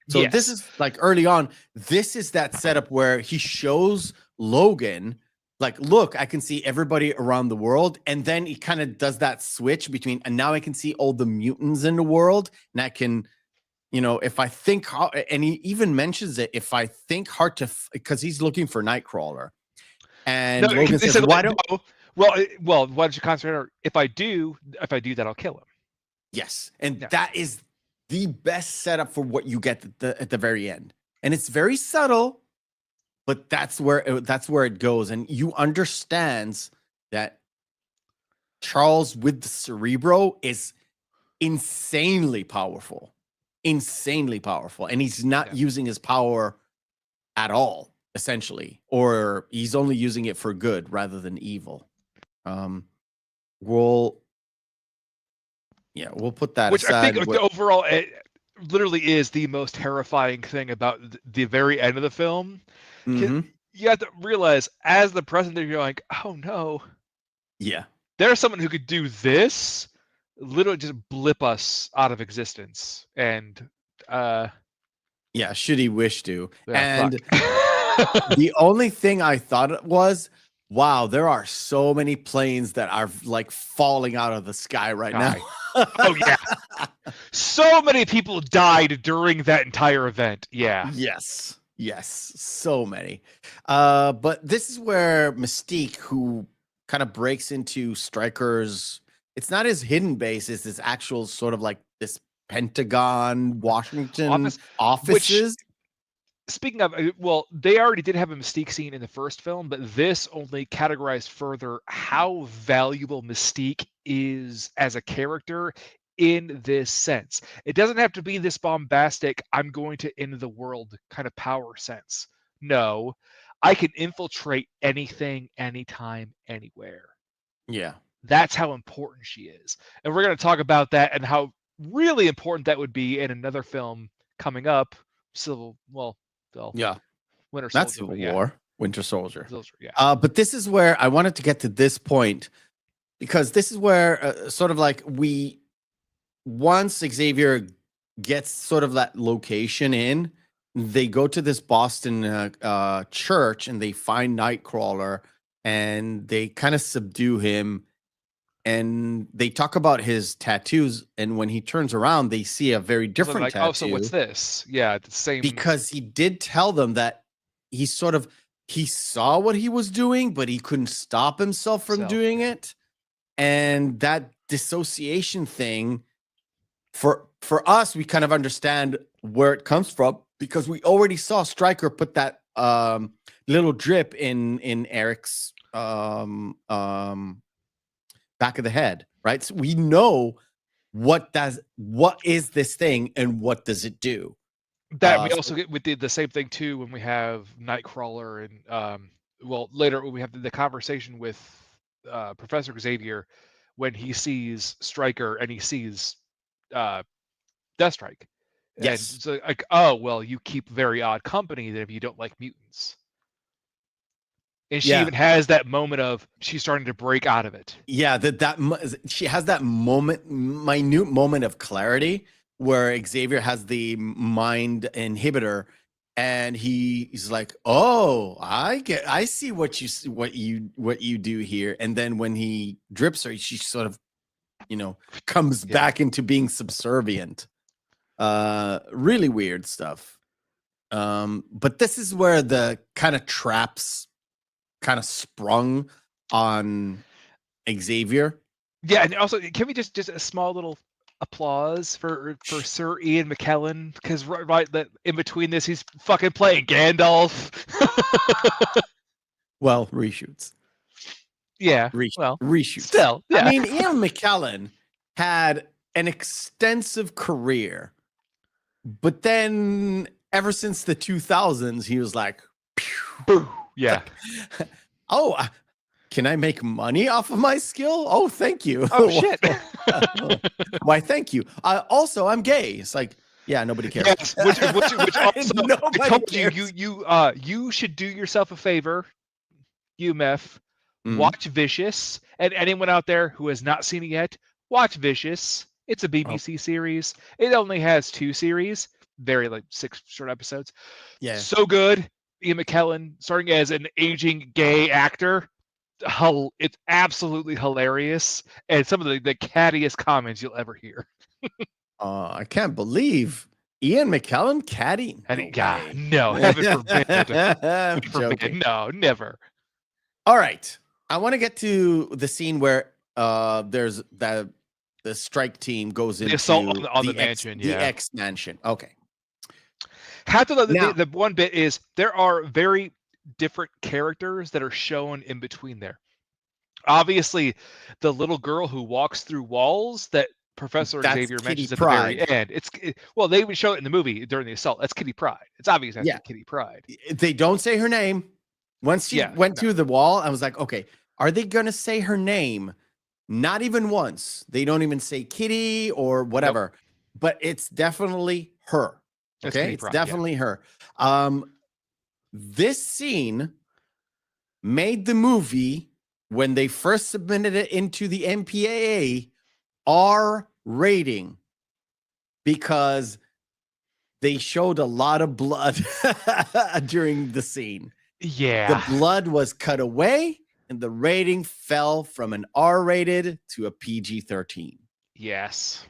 So this is like early on, this is that setup where he shows Logan, like, look, I can see everybody around the world. And then he kind of does that switch between, and now I can see all the mutants in the world. And I can, if I think, and he even mentions it, if I think hard to, because he's looking for Nightcrawler. And Logan says, why don't... Well, why don't you concentrate on, if I do that, I'll kill him. Yes. And that is the best setup for what you get at the very end. And it's very subtle, but that's where it goes. And you understands that Charles with the Cerebro is insanely powerful. And he's not using his power at all, essentially, or he's only using it for good rather than evil. We'll put that Which aside. I think overall, it literally is the most terrifying thing about the very end of the film. Mm-hmm. You have to realize, as the president, you're like, oh no. Yeah. There's someone who could do this, literally just blip us out of existence. And should he wish to. Yeah, and the only thing I thought was, wow, there are so many planes that are like falling out of the sky right now. Oh yeah. So many people died during that entire event. Yeah. Yes, so many. But this is where Mystique, who kind of breaks into Stryker's, it's not his hidden base, it's his actual sort of like this Pentagon, Washington offices. Speaking of, they already did have a Mystique scene in the first film, but this only categorized further how valuable Mystique is as a character in this sense. It doesn't have to be this bombastic, I'm going to end the world kind of power sense. No, I can infiltrate anything, anytime, anywhere. Yeah. That's how important she is. And we're going to talk about that and how really important that would be in another film coming up, Winter Soldier. That's Civil War. Winter Soldier. Yeah. But this is where I wanted to get to this point, because this is where sort of like once Xavier gets sort of that location in, they go to this Boston church and they find Nightcrawler and they kind of subdue him. And they talk about his tattoos, and when he turns around, they see a very different tattoo. Oh, so what's this? Yeah, the same. Because he did tell them that he saw what he was doing, but he couldn't stop himself from doing it. And that dissociation thing, for us, we kind of understand where it comes from because we already saw Stryker put that little drip in Eric's back of the head, right? So we know what is this thing and what does it do. That we also get with the same thing too when we have Nightcrawler and later when we have the conversation with Professor Xavier when he sees Stryker and he sees Deathstrike. Yes. And it's like, oh well, you keep very odd company then if you don't like mutants. And she even has that moment of she's starting to break out of it. Yeah, she has that minute moment of clarity where Xavier has the mind inhibitor, and he's like, "Oh, I see what you do here." And then when he drips her, she sort of, comes back into being subservient. Really weird stuff. But this is where the kind of traps kind of sprung on Xavier. Yeah, and also can we just a small little applause for Sir Ian McKellen, because right that in between this he's fucking playing Gandalf. Well, reshoots. Yeah, reshoots. Still, yeah. I mean, Ian McKellen had an extensive career, but then ever since the 2000s, he was like, pew. Yeah. Oh, can I make money off of my skill? Oh, thank you. Oh shit. Why, thank you. Also, I'm gay. It's like, yeah, nobody cares. Yes, which also Nobody I told cares. you should do yourself a favor, Mef. Mhm. Watch Vicious, and anyone out there who has not seen it yet, watch Vicious. It's a BBC series. It only has 2 series, very 6 short episodes. Yeah. So good. Ian McKellen starting as an aging gay actor. It's absolutely hilarious, and some of the cattiest comments you'll ever hear. I can't believe Ian McKellen catty. No, heaven forbid. I'm Heaven forbid. joking. No, never. All right, I want to get to the scene where there's the strike team goes into assault on the mansion. The X mansion. Okay. Have to know the one bit is there are very different characters that are shown in between there. Obviously, the little girl who walks through walls that Professor Xavier mentions at the very end. They would show it in the movie during the assault. That's Kitty Pryde. It's obvious that's Kitty Pryde. They don't say her name. Once she went through the wall, I was like, okay, are they gonna say her name? Not even once. They don't even say Kitty or whatever. Nope. But it's definitely her. Okay, it's definitely her. This scene made the movie, when they first submitted it into the MPAA, R rating, because they showed a lot of blood during the scene. Yeah. The blood was cut away and the rating fell from an R rated to a PG-13. Yes.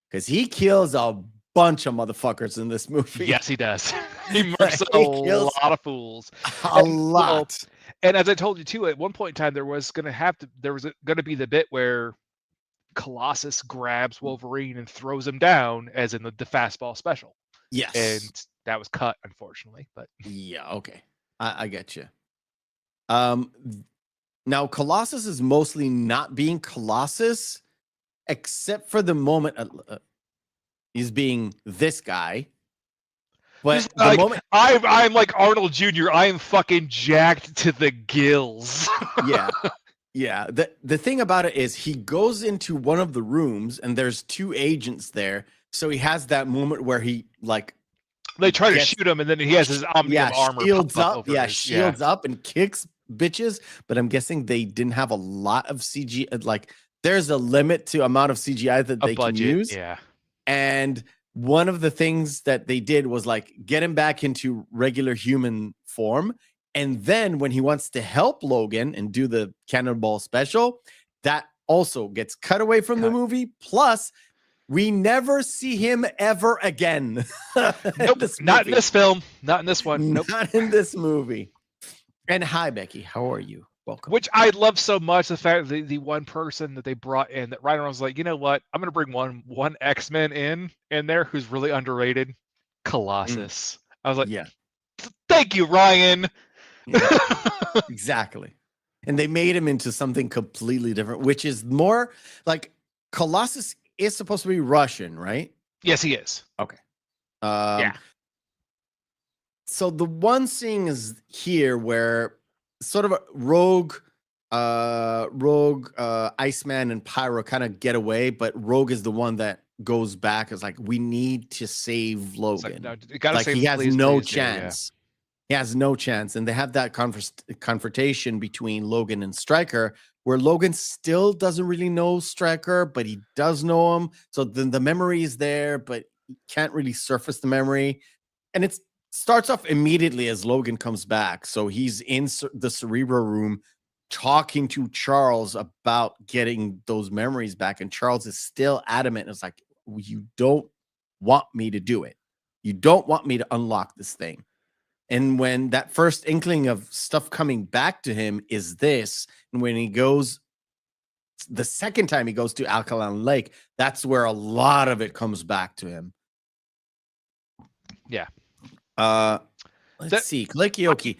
Because he kills a bunch of motherfuckers in this movie. Yes, he does. He murders a lot of fools. A lot. And as I told you too, at one point in time, there was going to be the bit where Colossus grabs Wolverine and throws him down, as in the fastball special. Yes. And that was cut, unfortunately. But yeah, okay. I get you. Now Colossus is mostly not being Colossus, except for the moment he's being this guy. But the moment I'm like Arnold Jr., I am fucking jacked to the gills. Yeah. The thing about it is he goes into one of the rooms and there's 2 agents there. So he has that moment where he they try to shoot him and then he has his omnium armor. Shields up. Shields up and kicks bitches. But I'm guessing they didn't have a lot of CGI. There's a limit to amount of CGI that they can use. Yeah. And one of the things that they did was get him back into regular human form. And then when he wants to help Logan and do the cannonball special, that also gets cut away from the movie. Plus, We never see him ever again. Nope, not in this film. Not in this one. Nope. Not in this movie. And hi, Becky. How are you? Welcome. Which I love so much, the fact that the one person that they brought in, that Ryan Reynolds was like, you know what? I'm going to bring one X-Men in there who's really underrated. Colossus. I was like, yeah. Thank you, Ryan. Yeah. Exactly. And they made him into something completely different, which is more like Colossus is supposed to be Russian, right? Yes, he is. Okay. Yeah. So the one scene is here where sort of a rogue Iceman and Pyro kind of get away, but Rogue is the one that goes back. It's like, we need to save Logan. Like, he has no chance. He has no chance. And they have that confrontation between Logan and Stryker, where Logan still doesn't really know Stryker, but he does know him. So then the memory is there, but he can't really surface the memory. And it starts off immediately as Logan comes back. So he's in the Cerebro room talking to Charles about getting those memories back. And Charles is still adamant. It's like, you don't want me to do it. You don't want me to unlock this thing. And when that first inkling of stuff coming back to him is this, and when he goes, the second time he goes to Alkaline Lake, that's where a lot of it comes back to him. Yeah. Let's see. Klekioki.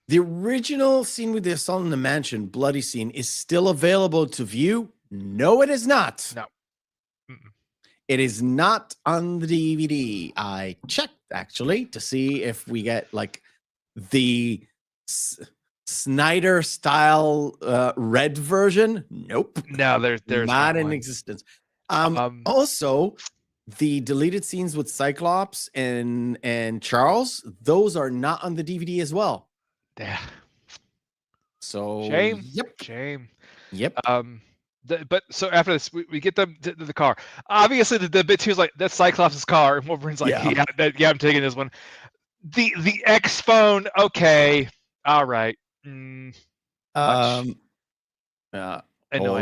The original scene with the assault in the mansion, bloody scene, is still available to view. No, it is not. No. It is not on the DVD. I checked actually to see if we get like the Snyder style red version. Nope. No, there's not in existence. Also, the deleted scenes with Cyclops and Charles, those are not on the DVD as well. Yeah. So shame. Yep. Shame. Yep. But so after this, we get them to the car. Obviously, the bit two is like, that's Cyclops' car, and Wolverine's like, yeah, I'm taking this one. The X phone, okay, all right. Hold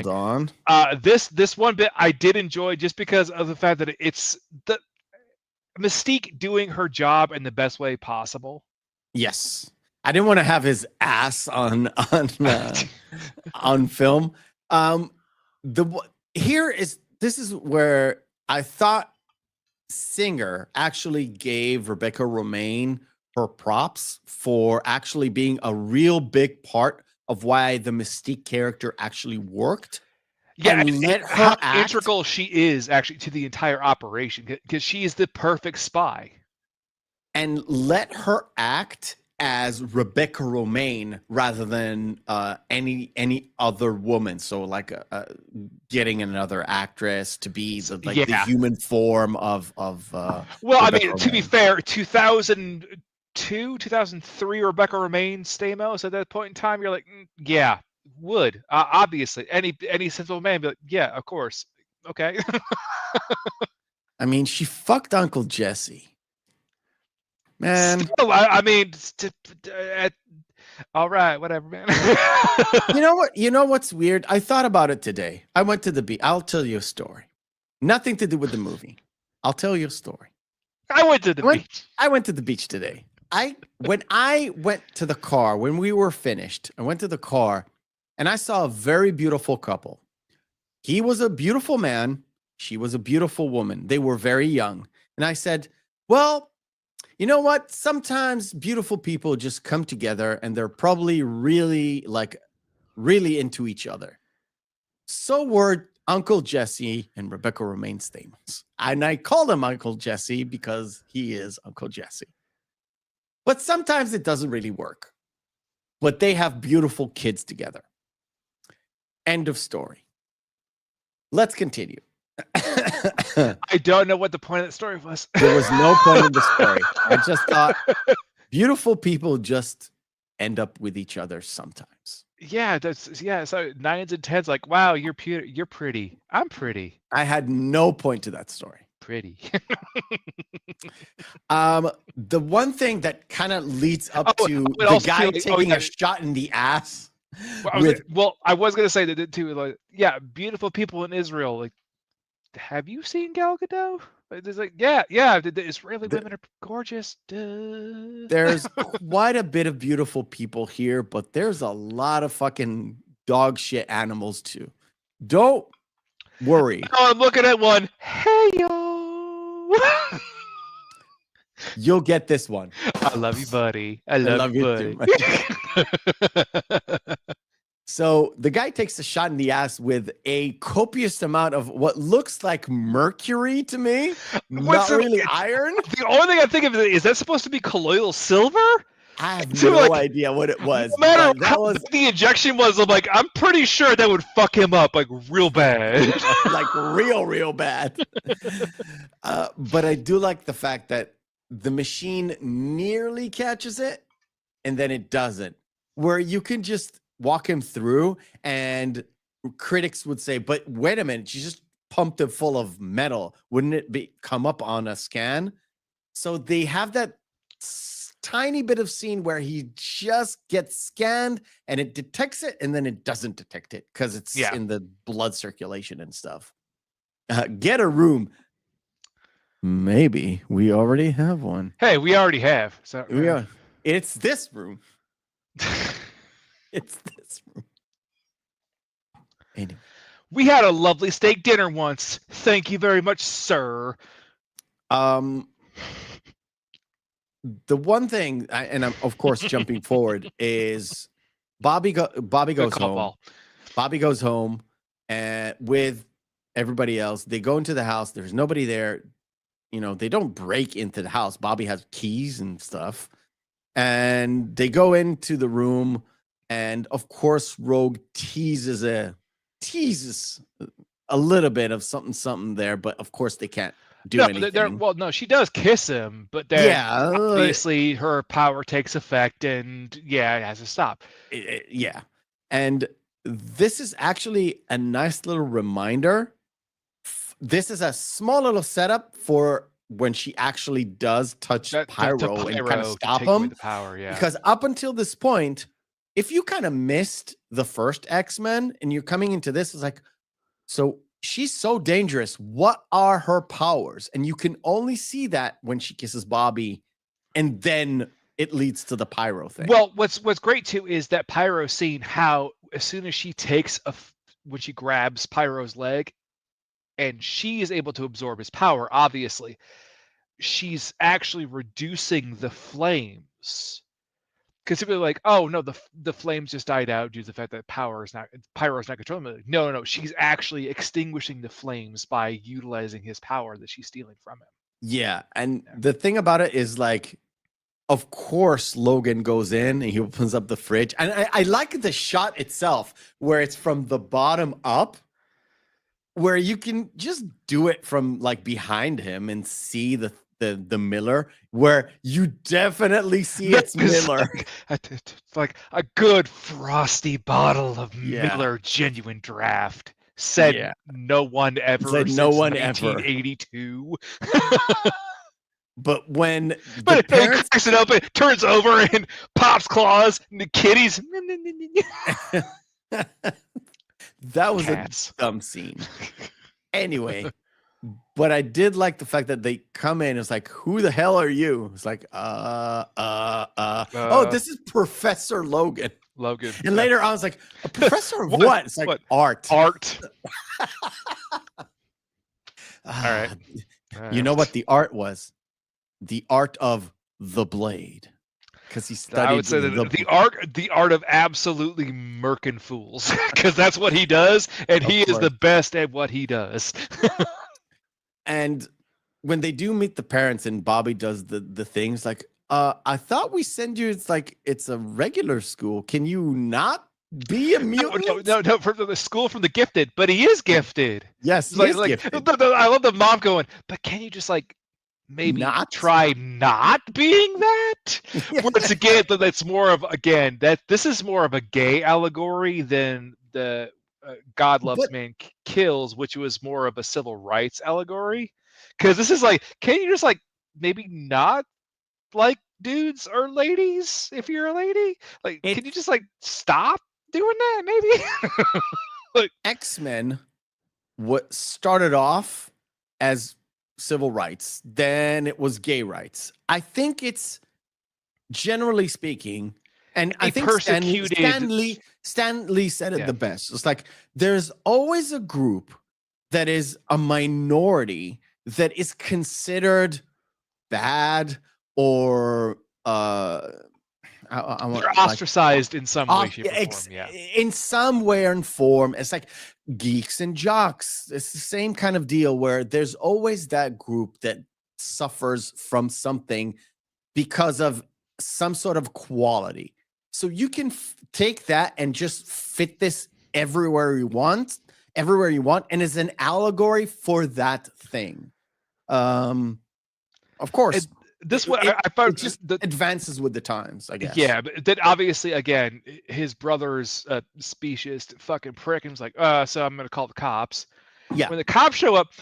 on. This one bit I did enjoy just because of the fact that it's the Mystique doing her job in the best way possible. Yes, I didn't want to have his ass on film. This is where I thought Singer actually gave Rebecca Romijn her props for actually being a real big part of why the Mystique character actually worked. Yeah, and let her how act. integral she is actually to the entire operation, because she is the perfect spy. And let her act as Rebecca Romijn rather than any other woman. So like getting another actress to be the human form of well, Rebecca I mean, Romijn. to be fair, 2002, 2003 Rebecca Romijn Stamos at that point in time, you're like, yeah, would obviously any sensible man be like, yeah, of course, okay. I mean, she fucked Uncle Jesse. Man, still, I mean, all right, whatever, man. You know what? You know what's weird? I thought about it today. I went to the beach. I'll tell you a story. Nothing to do with the movie. I'll tell you a story. I went to the beach. I went to the beach today. When I went to the car, when we were finished, I went to the car and I saw a very beautiful couple. He was a beautiful man. She was a beautiful woman. They were very young. And I said, well, you know what? Sometimes beautiful people just come together and they're probably really into each other. So were Uncle Jesse and Rebecca Romijn Stamos. And I call him Uncle Jesse because he is Uncle Jesse. But sometimes it doesn't really work. But they have beautiful kids together. End of story. Let's continue. I don't know what the point of the story was. There was no point in the story. I just thought beautiful people just end up with each other sometimes. Yeah, so 9s and 10s, like, wow, you're pretty. I'm pretty. I had no point to that story. Pretty. The one thing that kind of leads up to the guy taking a shot in the ass. I was gonna say that too. Like, yeah, beautiful people in Israel, like, have you seen Gal Gadot? It's like, yeah. The Israeli women are gorgeous. Duh. There's quite a bit of beautiful people here, but there's a lot of fucking dog shit animals too. Don't worry. Oh, I'm looking at one. Hey yo. You'll get this one. I love you, buddy. I love you, buddy. Too. So the guy takes a shot in the ass with a copious amount of what looks like mercury to me. Not really iron. The only thing I think of is that supposed to be colloidal silver? I have no idea what it was. No matter how the injection was, I'm pretty sure that would fuck him up like real bad. Like real bad. But I do like the fact that the machine nearly catches it and then it doesn't. Where you can just walk him through, and critics would say, but wait a minute, you just pumped it full of metal. Wouldn't it come up on a scan? So they have that tiny bit of scene where he just gets scanned and it detects it, and then it doesn't detect it because it's in the blood circulation and stuff. Get a room. Maybe we already have one. Hey, we already have. So it's this room. It's this room. Anyway. We had a lovely steak dinner once. Thank you very much, sir. The one thing, and I'm of course jumping forward, is Bobby goes home. Bobby goes home and with everybody else. They go into the house. There's nobody there. You know, they don't break into the house. Bobby has keys and stuff. And they go into the room. And of course, Rogue teases a little bit of something there, but of course they can't do anything. No, she does kiss him, but then obviously her power takes effect, and it has to stop. And this is actually a nice little reminder. This is a small little setup for when she actually does touch Pyro and kind of stop him. Because up until this point, if you kind of missed the first X-Men and you're coming into this, it's like, so she's so dangerous. What are her powers? And you can only see that when she kisses Bobby, and then it leads to the Pyro thing. Well, what's great too is that Pyro scene, how as soon as she when she grabs Pyro's leg and she is able to absorb his power, obviously, she's actually reducing the flames. Because people are like, oh no, the flames just died out due to the fact that Pyro is not controlling them. Like, no, she's actually extinguishing the flames by utilizing his power that she's stealing from him. Yeah, and the thing about it is, like, of course Logan goes in and he opens up the fridge, and I like the shot itself where it's from the bottom up, where you can just do it from like behind him and see the Miller, where you definitely see it's Miller. Like a good frosty bottle of Miller Genuine Draft. Said no one ever. Said no one 1982. But when he cracks it open, turns over and pops claws, and the kitties. That was a dumb scene. Anyway. But I did like the fact that they come in. It's like, who the hell are you? It's like, oh, this is Professor Logan. And later on, I was like, a professor of what? It's like art. All right. You know what the art was? The art of the blade. Because he studied. I would say the art of absolutely murking fools. Because that's what he does, and he is the best at what he does. And when they do meet the parents and Bobby does the things like, I thought we send you, it's a regular school. Can you not be a mutant? No, from the school from the gifted, but he is gifted. Yes, he is gifted. I love the mom going, but can you just maybe try not being that? Once again, that's more of, this is more of a gay allegory than the God loves man kills, which was more of a civil rights allegory. Because this is can you just maybe not like dudes or ladies if you're a lady? Can you just stop doing that? Maybe. X-Men what started off as civil rights, then it was gay rights. I think it's generally speaking, and I think Stan Lee said it the best. It's like there's always a group that is a minority that is considered bad or they're ostracized in some way, shape, or form. Yeah, in some way or form. It's like geeks and jocks. It's the same kind of deal where there's always that group that suffers from something because of some sort of quality. So you can take that and just fit this everywhere you want, and it's an allegory for that thing. Of course. This one I found just advances with the times, I guess. Yeah, but then obviously again, his brother's a specious fucking prick, and was like, so I'm gonna call the cops. Yeah. When the cops show up,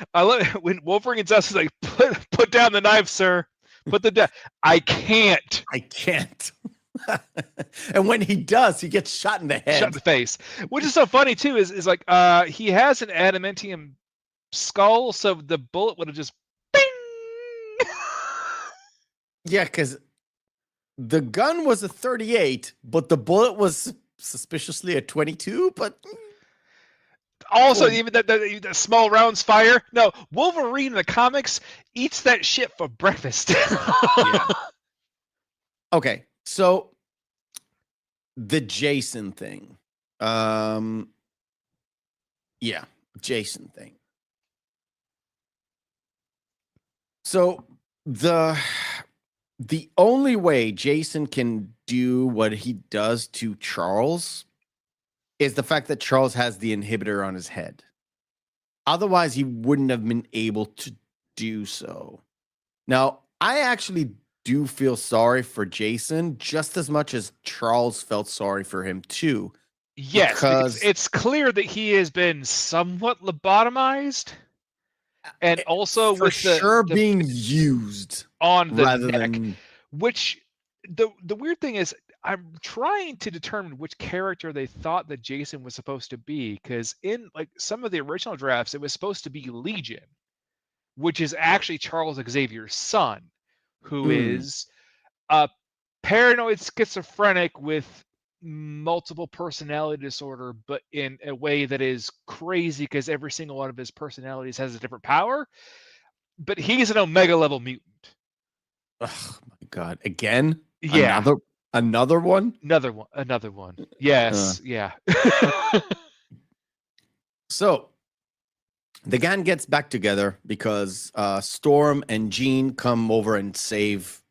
when Wolverine's us is like, put down the knife, sir. Put the down. I can't. And when he does, he gets shot in the head. Shot in the face. Which is so funny too, is like he has an adamantium skull, so the bullet would have just yeah, because the gun was a 38, but the bullet was suspiciously a 22. But also, even the small rounds fire. No, Wolverine in the comics eats that shit for breakfast. Yeah. Okay, so the Jason thing. Yeah, Jason thing. So the only way Jason can do what he does to Charles is the fact that Charles has the inhibitor on his head. Otherwise, he wouldn't have been able to do so. Now, I actually do feel sorry for Jason just as much as Charles felt sorry for him too. Yes, because it's clear that he has been somewhat lobotomized. And also for with sure being used on the rather neck, than which the weird thing is I'm trying to determine which character they thought that Jason was supposed to be, because in like some of the original drafts it was supposed to be Legion, which is actually Charles Xavier's son, who is a paranoid schizophrenic with multiple personality disorder, but in a way that is crazy because every single one of his personalities has a different power. But he's an Omega level mutant. Oh my god! Again? Yeah. Another one? Another one. Yes. Yeah. So the gang gets back together because Storm and Jean come over and save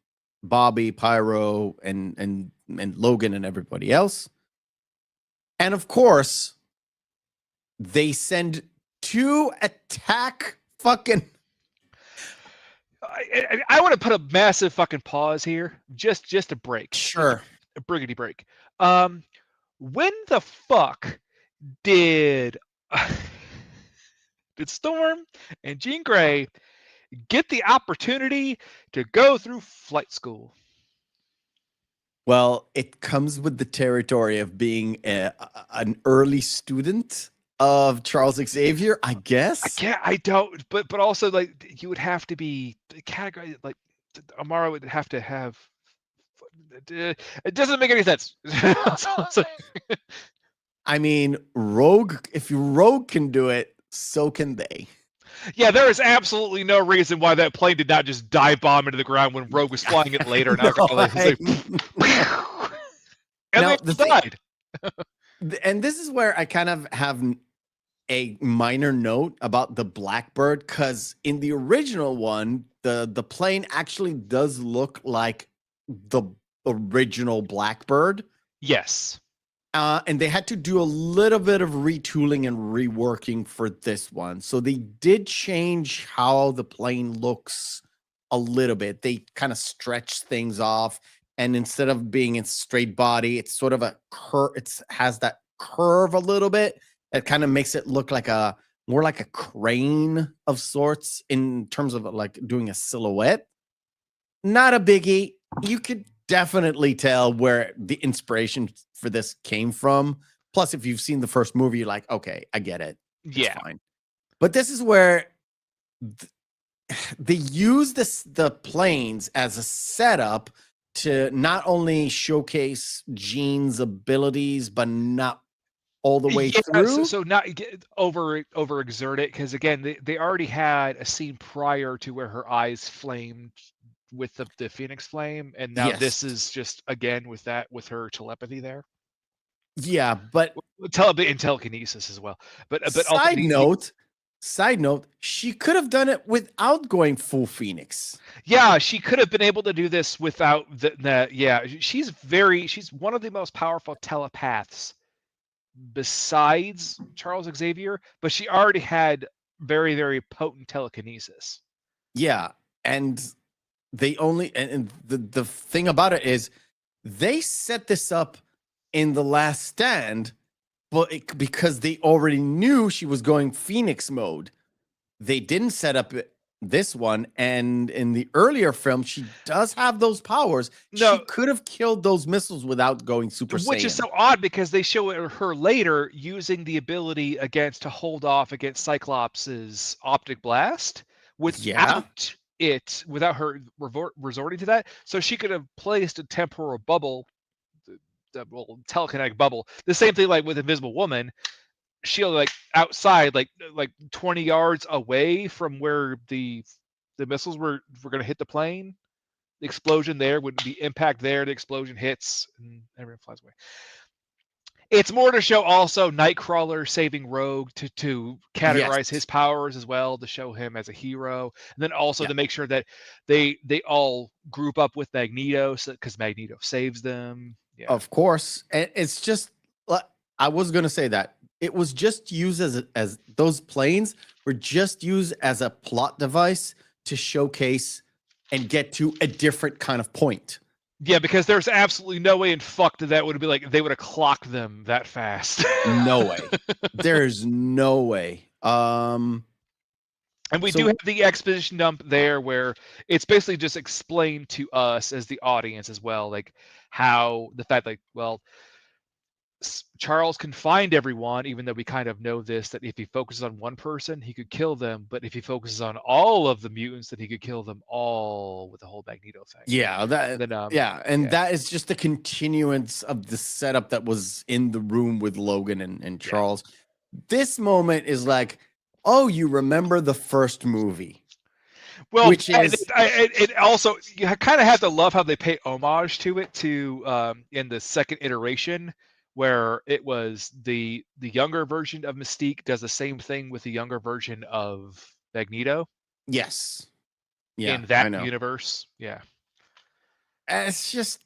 Bobby, Pyro, and Logan and everybody else. And of course, they send 2 attack fucking... I want to put a massive fucking pause here. Just a break. Sure. A briggity break. When the fuck did Storm and Jean Grey get the opportunity to go through flight school? Well, it comes with the territory of being an early student of Charles Xavier, I guess. I don't, but also like you would have to be categorized, like Amara would have to have. It doesn't make any sense. I mean, Rogue. If Rogue can do it, so can they. Yeah, there is absolutely no reason why that plane did not just dive bomb into the ground when Rogue was flying it later. And they died. And this is where I kind of have a minor note about the Blackbird, because in the original one, the plane actually does look like the original Blackbird. Yes. And they had to do a little bit of retooling and reworking for this one. So they did change how the plane looks a little bit. They kind of stretched things off. And instead of being in straight body, it's sort of a curve. It has that curve a little bit. It kind of makes it look like more like a crane of sorts in terms of like doing a silhouette. Not a biggie. You could definitely tell where the inspiration for this came from. Plus, if you've seen the first movie, you're like, okay, I get it. It's fine. But this is where they use the planes as a setup to not only showcase Jean's abilities, but not all the way through. So not overexert it, because again, they already had a scene prior to where her eyes flamed with the Phoenix Flame, and now this is just again with her telepathy there. Yeah, but telekinesis as well. But side note, she could have done it without going full Phoenix. Yeah, she could have been able to do this without that. Yeah, she's one of the most powerful telepaths besides Charles Xavier, but she already had very, very potent telekinesis. Yeah, and they only and the thing about it is they set this up in The Last Stand, but because they already knew she was going Phoenix mode, they didn't set up this one. And in the earlier film, she does have those powers. She could have killed those missiles without going Super Saiyan. Which is so odd, because they show her later using the ability to hold off against Cyclops' optic blast without her resorting to that. So she could have placed a temporal bubble, telekinetic bubble. The same thing like with Invisible Woman. She'll like outside, like 20 yards away from where the missiles were going to hit the plane. The explosion there would be impact there. The explosion hits and everyone flies away. It's more to show also Nightcrawler saving Rogue to categorize his powers as well, to show him as a hero, and then also to make sure that they all group up with Magneto, because Magneto saves them. Yeah. Of course, and it's just I was going to say that it was just used as those planes were just used as a plot device to showcase and get to a different kind of point. Yeah, because there's absolutely no way in fuck that would be like they would have clocked them that fast. No way. There's no way. And we do have the exposition dump there where it's basically just explained to us as the audience as well, like how the fact like, well, Charles can find everyone, even though we kind of know this, that if he focuses on one person, he could kill them. But if he focuses on all of the mutants, then he could kill them all with the whole Magneto thing. Yeah, that is just the continuance of the setup that was in the room with Logan and Charles. This moment is like, oh, you remember the first movie. Well, which is it also, you kind of have to love how they pay homage to it in the second iteration, where it was the younger version of Mystique does the same thing with the younger version of Magneto. Yes. Yeah. In that universe. Yeah. It's just,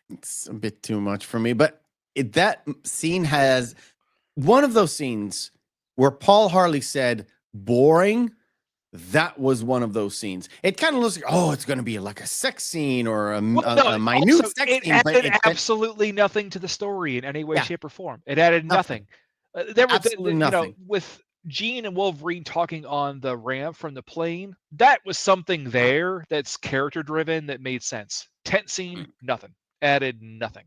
it's a bit too much for me. But that scene has one of those scenes where Paul Harley said boring. That was one of those scenes. It kind of looks like, oh, it's going to be like a sex scene or a minute sex scene. It added absolutely nothing to the story in any way, shape, or form. It added nothing. There was nothing. With Jean and Wolverine talking on the ramp from the plane, that was something there that's character driven that made sense. Tent scene, nothing. Added nothing.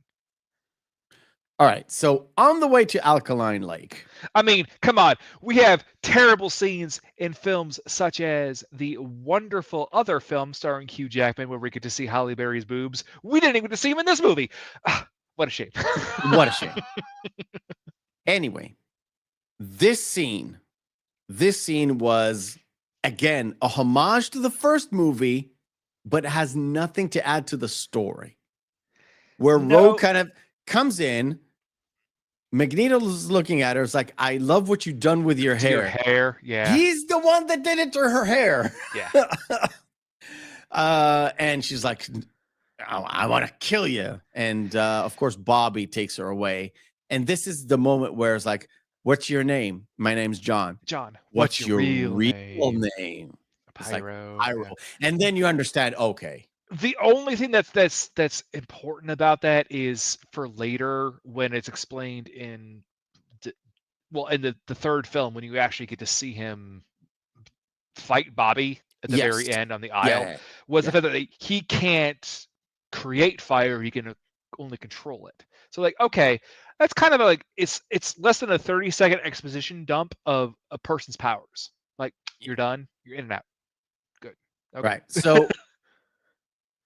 All right, so on the way to Alkaline Lake. I mean, come on. We have terrible scenes in films such as the wonderful other film starring Hugh Jackman where we get to see Halle Berry's boobs. We didn't even get to see him in this movie. What a shame. What a shame. Anyway, this scene was, again, a homage to the first movie, but has nothing to add to the story. Where Rogue kind of comes in, Magneto's looking at her. It's like, I love what you've done with your hair. Your hair, yeah. He's the one that did it to her hair. Yeah. And she's like, I want to kill you. And of course, Bobby takes her away. And this is the moment where it's like, what's your name? My name's John. John. What's your real name? Pyro. Like, Pyro. And then you understand, okay. The only thing that's important about that is for later when it's explained in the third film when you actually get to see him fight Bobby at the very end on the aisle was the fact that he can't create fire, he can only control it. So like, okay, that's kind of like it's less than a 30-second exposition dump of a person's powers. Like, you're done. You're in and out. Good. Okay. Right. So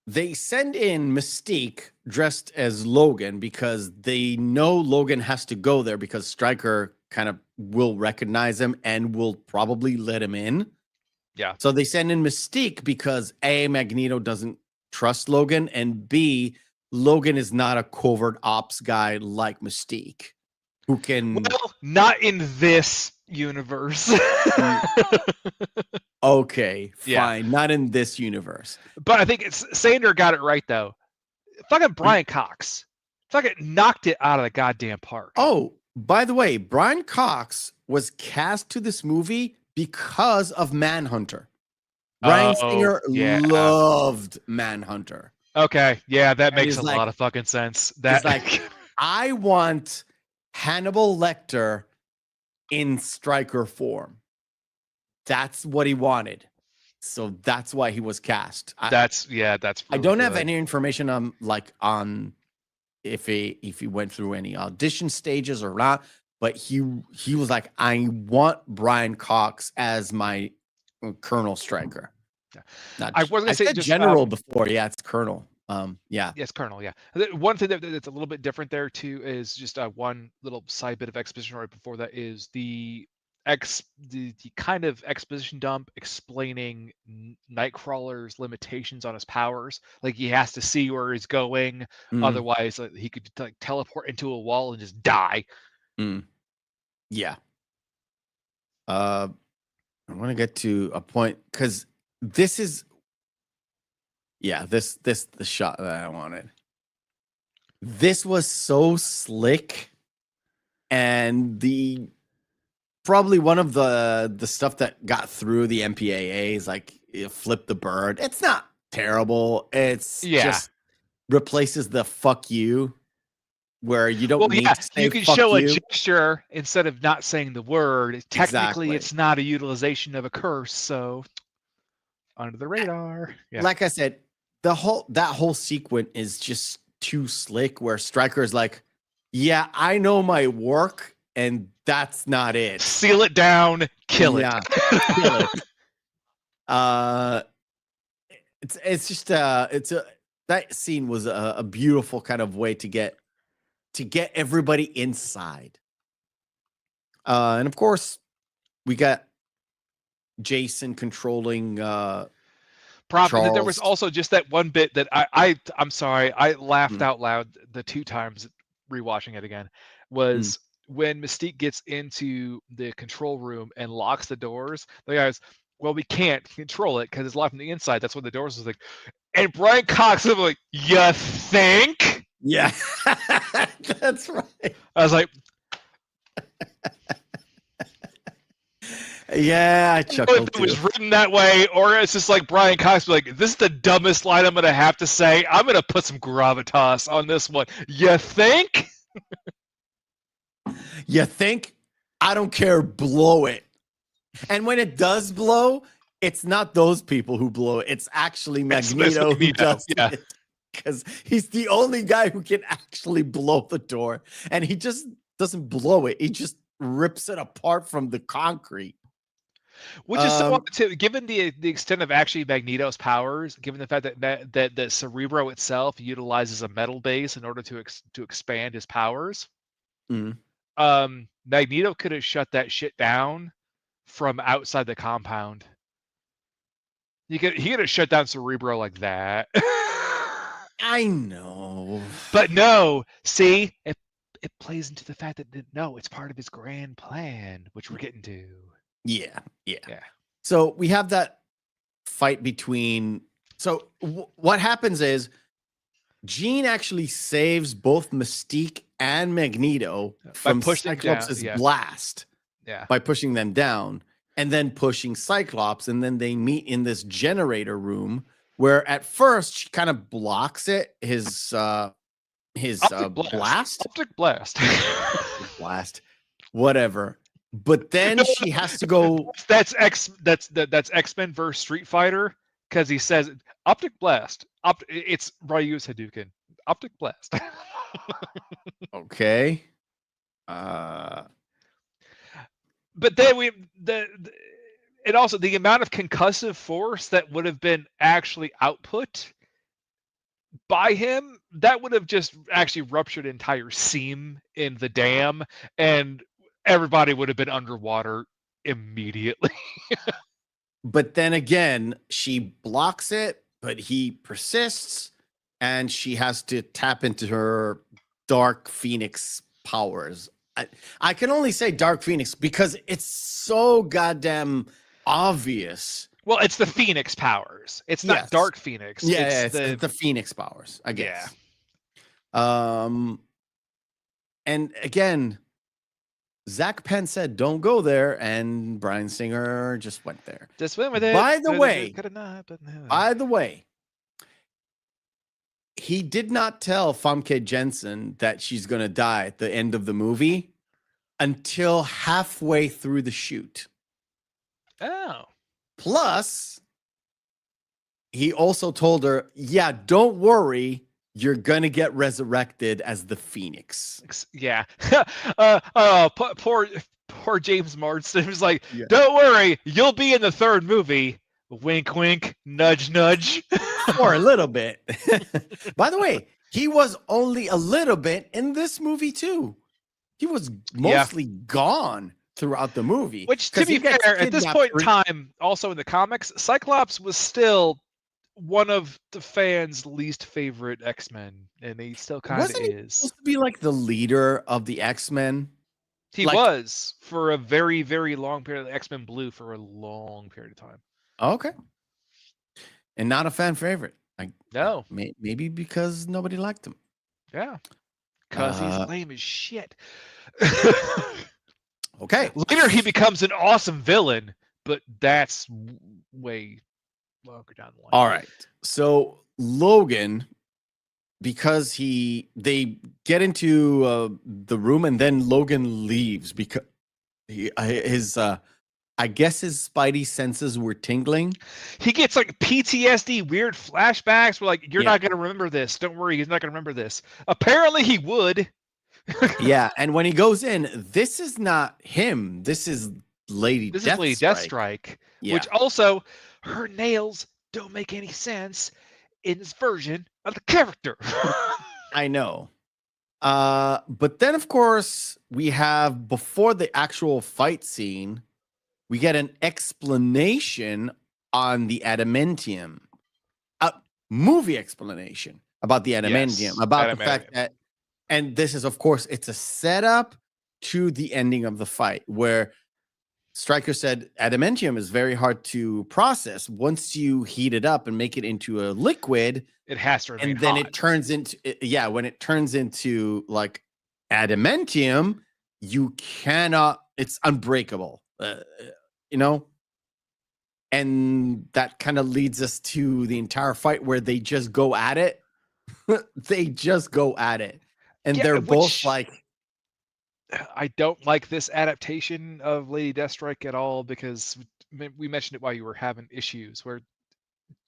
they send in Mystique dressed as Logan because they know Logan has to go there because Stryker kind of will recognize him and will probably let him in. Yeah. So they send in Mystique because A, Magneto doesn't trust Logan, and B, Logan is not a covert ops guy like Mystique, who can... Well, not in this universe. Okay, fine. Yeah. Not in this universe. But I think Sander got it right, though. Fucking Brian Cox. Fucking knocked it out of the goddamn park. Oh, by the way, Brian Cox was cast to this movie because of Manhunter. Bryan Singer loved Manhunter. Okay, yeah, that makes a like, lot of fucking sense. That like, I want Hannibal Lecter in Stryker form. That's what he wanted. So that's why he was cast. That's really I don't have good. any information on if he went through any audition stages or not, but he was like, I want Brian Cox as my Colonel Stryker. I was gonna say said just General before. Yeah, it's Colonel. Yeah. Yes, Colonel. Yeah. One thing that's a little bit different there too is just one little side bit of exposition right before that is the kind of exposition dump explaining Nightcrawler's limitations on his powers. Like he has to see where he's going, otherwise he could like teleport into a wall and just die. Yeah. I want to get to a point because this is the shot that I wanted. This was so slick, and probably one of the stuff that got through the MPAA is like flip the bird. It's not terrible. It's just replaces the fuck you, where you don't need to say you can fuck show you. a gesture instead of not saying the word. Technically, Exactly. it's not a utilization of a curse, so under the radar. Yeah. Like I said, that whole sequence is just too slick, where Stryker is like, yeah, I know my work, and that's not it. Seal it down, kill it. Kill it. It's just that scene was a beautiful kind of way to get everybody inside. And of course, we got Jason controlling Problem. There was also just that one bit that I'm sorry, I laughed out loud the 2 times rewatching it again. Was when Mystique gets into the control room and locks the doors. The guy's, well, we can't control it because it's locked from the inside. That's what the doors was like. And Brian Cox was like, you think? Yeah, that's right. I was like, yeah, I chuckled. If it was written that way, or it's just like Brian Cox, like, this is the dumbest line I'm gonna have to say. I'm gonna put some gravitas on this one. You think? You think? I don't care. Blow it. And when it does blow, it's not those people who blow it. It's actually Magneto who does it. Because he's the only guy who can actually blow the door. And he just doesn't blow it. He just rips it apart from the concrete. Which is so too, given the extent of actually Magneto's powers, given the fact that Cerebro itself utilizes a metal base in order to expand his powers. Magneto could have shut that shit down from outside the compound. He could have shut down Cerebro like that. I know, but no. See, it plays into the fact that no, it's part of his grand plan, which we're getting to. Yeah. So we have that fight between. So what happens is Jean actually saves both Mystique and Magneto from Cyclops' blast. Yeah. By pushing them down and then pushing Cyclops, and then they meet in this generator room where at first she kind of blocks it. His blast. Optic blast. Blast. Whatever. But then she has to go. That's X-Men versus Street Fighter, because he says optic blast. It's Ryu's Hadouken. Optic blast. Okay. But then and also the amount of concussive force that would have been actually output by him, that would have just actually ruptured an entire seam in the dam, and everybody would have been underwater immediately. But then again, she blocks it, but he persists, and she has to tap into her Dark Phoenix powers. I can only say Dark Phoenix because it's so goddamn obvious. Well, it's the Phoenix powers. It's not Dark Phoenix. Yeah, it's the Phoenix powers, I guess. Yeah. And again, Zach Penn said, "Don't go there," and Bryan Singer just went there. Just went with it. By the way, he did not tell Famke Janssen that she's going to die at the end of the movie until halfway through the shoot. Oh. Plus, he also told her, "Yeah, don't worry. You're going to get resurrected as the Phoenix." Yeah. Poor James Marsden was like, "Don't worry, you'll be in the third movie." Wink, wink, nudge, nudge. For a little bit. By the way, he was only a little bit in this movie too. He was mostly gone throughout the movie. Which, to be fair, at this point in time, also in the comics, Cyclops was still one of the fans' least favorite X-Men, and he still kind of is. Supposed to be like the leader of the X-Men? He was for a very, very long period. X-Men Blue for a long period of time. Okay. And not a fan favorite. No. Maybe because nobody liked him. Yeah. Because he's lame as shit. Okay. Later he becomes an awesome villain, but that's way longer down the line. All right. So Logan, because they get into the room and then Logan leaves because I guess his spidey senses were tingling. He gets like PTSD, weird flashbacks. We're like, you're not going to remember this. Don't worry, he's not going to remember this. Apparently he would. Yeah, and when he goes in, this is not him. This is Lady Deathstrike. Yeah. Which also, her nails don't make any sense in this version of the character. I know. But then, of course, we have, before the actual fight scene, we get an explanation on the adamantium. Movie explanation about the adamantium, about the fact that, and this is, of course, it's a setup to the ending of the fight, where Stryker said adamantium is very hard to process. Once you heat it up and make it into a liquid, it has to remain and then hot. it turns into, when it turns into like adamantium, you cannot, it's unbreakable. And that kind of leads us to the entire fight where they just go at it. They just go at it. And they're both like, I don't like this adaptation of Lady Deathstrike at all, because we mentioned it while you were having issues where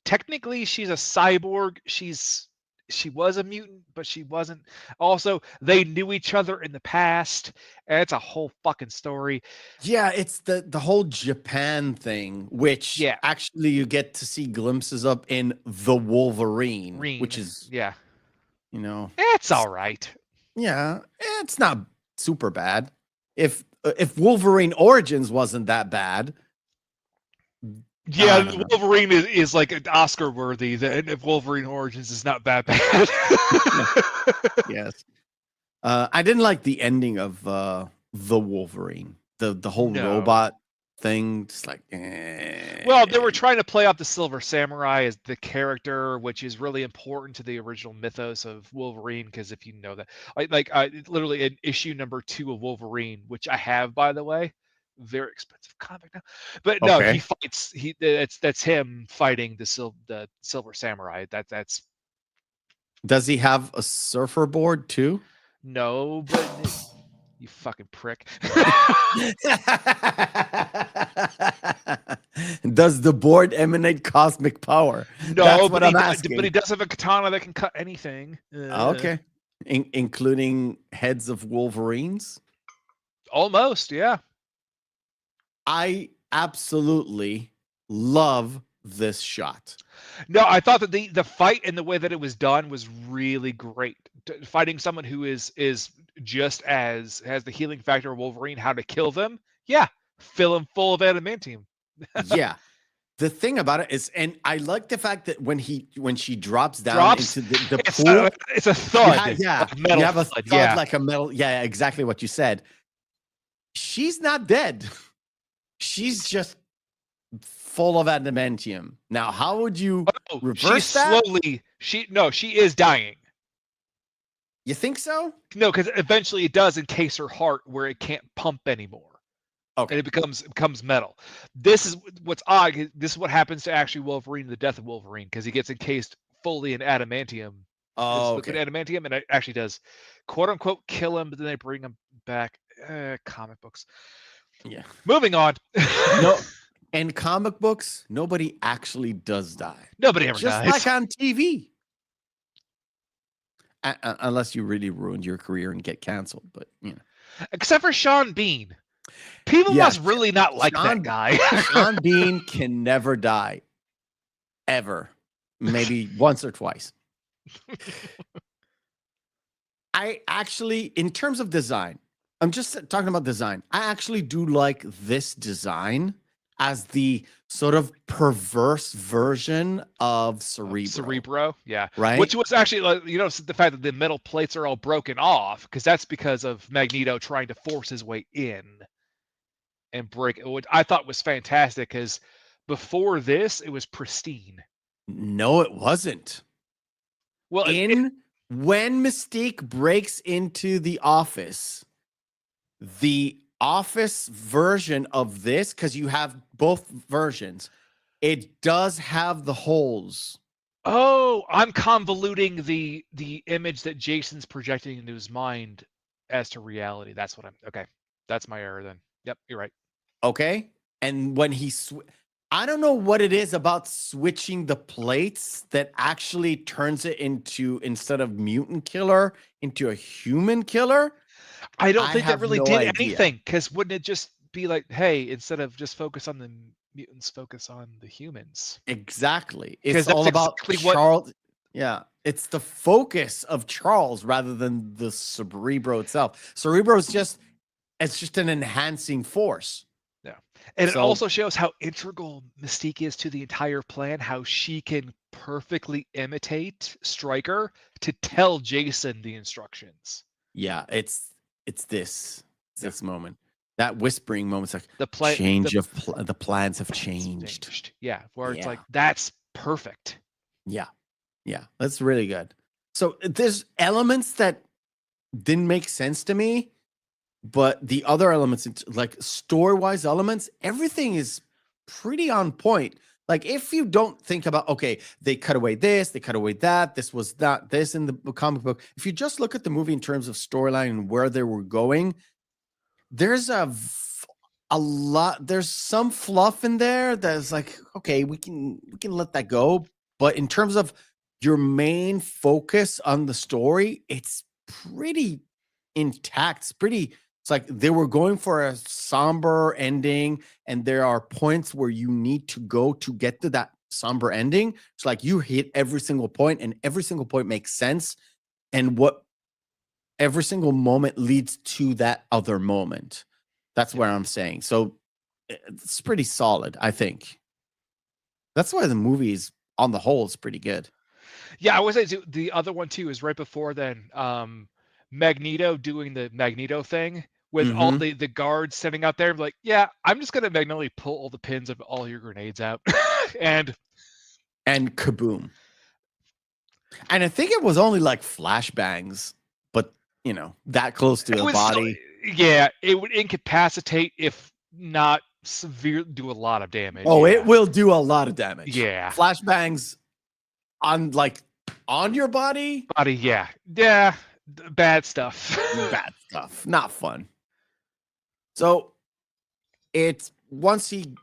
technically she's a cyborg. She was a mutant, but she wasn't. Also, they knew each other in the past, and it's a whole fucking story. Yeah, it's the whole Japan thing, which actually you get to see glimpses of in The Wolverine. Which is, it's all right. Yeah, it's not super bad. If Wolverine Origins wasn't that bad. Yeah, Wolverine is like Oscar worthy. And if Wolverine Origins is not that bad. Yes. I didn't like the ending of The Wolverine. The whole robot thing. Just like, Well, they were trying to play off the Silver Samurai as the character, which is really important to the original mythos of Wolverine. Because if you know that, literally in issue number 2 of Wolverine, which I have, by the way. Very expensive comic now, but no, he fights. That's him fighting the Silver Samurai. That's. Does he have a surfer board too? No, but you fucking prick. Does the board emanate cosmic power? No, that's what I'm asking. But he does have a katana that can cut anything. Okay, including heads of Wolverines. Almost, yeah. I absolutely love this shot. No, I thought that the fight and the way that it was done was really great. Fighting someone who is just as has the healing factor of Wolverine, how to kill them. Yeah, fill him full of adamantium. Yeah. The thing about it is, and I like the fact that when she drops down into the pool, it's a thud. You have a thud like a metal. Yeah, exactly what you said. She's not dead. She's just full of adamantium. Now, how would you reverse that? She is dying. You think so? No, because eventually it does encase her heart where it can't pump anymore. Okay. And it becomes metal. This is what's odd. This is what happens to actually Wolverine, the death of Wolverine, because he gets encased fully in adamantium. Oh, okay. Adamantium, and it actually does, quote unquote, kill him, but then they bring him back. Comic books. Yeah. Moving on. No, in comic books, nobody actually does die. Nobody ever dies. Just like on TV. Unless you really ruined your career and get canceled, but you know. Except for Sean Bean. People must really not like that guy. Sean Bean can never die. Ever. Maybe once or twice. I actually, in terms of design, I'm just talking about design. I actually do like this design as the sort of perverse version of Cerebro. Yeah. Right. Which was actually, like, the fact that the metal plates are all broken off, because that's because of Magneto trying to force his way in and break it, which I thought was fantastic, because before this, it was pristine. No, it wasn't. Well, when Mystique breaks into the office version of this, because you have both versions, it does have the holes. Oh, I'm convoluting the image that Jason's projecting into his mind as to reality. That's what okay. That's my error then. Yep, you're right. Okay. And when I don't know what it is about switching the plates that actually turns it into, instead of mutant killer, into a human killer. I don't think that really did anything, because wouldn't it just be like, hey, instead of just focus on the mutants, focus on the humans? Exactly. It's all about Charles. Yeah. It's the focus of Charles rather than the Cerebro itself. Cerebro is just an enhancing force. Yeah. And it also shows how integral Mystique is to the entire plan, how she can perfectly imitate Stryker to tell Jason the instructions. Yeah, it's this moment. That whispering moment's like the plans have changed. Yeah, where it's like, that's perfect. Yeah. Yeah, that's really good. So there's elements that didn't make sense to me, but the other elements, like story-wise elements, everything is pretty on point. Like, if you don't think about, okay, they cut away this, they cut away that, this was not this in the comic book. If you just look at the movie in terms of storyline and where they were going, there's a lot. There's some fluff in there that's like, okay, we can let that go. But in terms of your main focus on the story, it's pretty intact. It's like they were going for a somber ending, and there are points where you need to go to get to that somber ending. It's like you hit every single point, and every single point makes sense. And every single moment leads to that other moment. That's what I'm saying. So it's pretty solid, I think. That's why the movie is, on the whole, is pretty good. Yeah, I would say the other one too is right before then. Magneto doing the Magneto thing with all the guards sitting out there, like, yeah, I'm just gonna magnetically pull all the pins of all your grenades out, and kaboom. And I think it was only like flashbangs, but that close to the body. Yeah, it would incapacitate, if not severe, do a lot of damage. Oh, yeah. It will do a lot of damage. Yeah, flashbangs on your body. Yeah. Bad stuff. Bad stuff. Not fun. So it's once he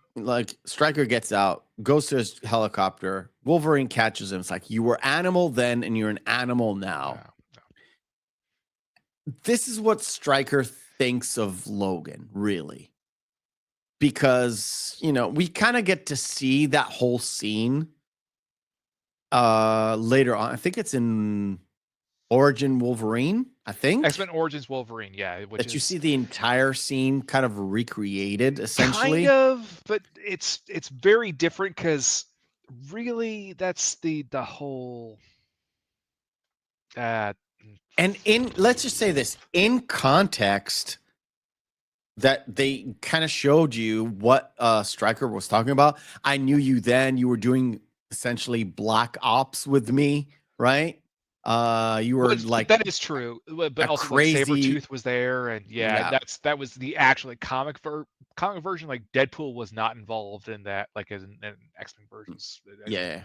Stryker gets out, goes to his helicopter, Wolverine catches him. It's like, you were animal then and you're an animal now. No. This is what Stryker thinks of Logan, really. because, you know, we kind of get to see that whole scene later on. I think it's in Origin Wolverine, I think. X-Men Origins Wolverine, yeah. Which that you see the entire scene kind of recreated, essentially. Kind of, but it's very different because really that's the whole and let's just say this, in context, that they kind of showed you what Stryker was talking about. I knew you then. You were doing essentially Black Ops with me, right? You were like, that is true, but also crazy... like Sabretooth was there, and that was the actual comic version. Like Deadpool was not involved in that, like as in X-Men versions,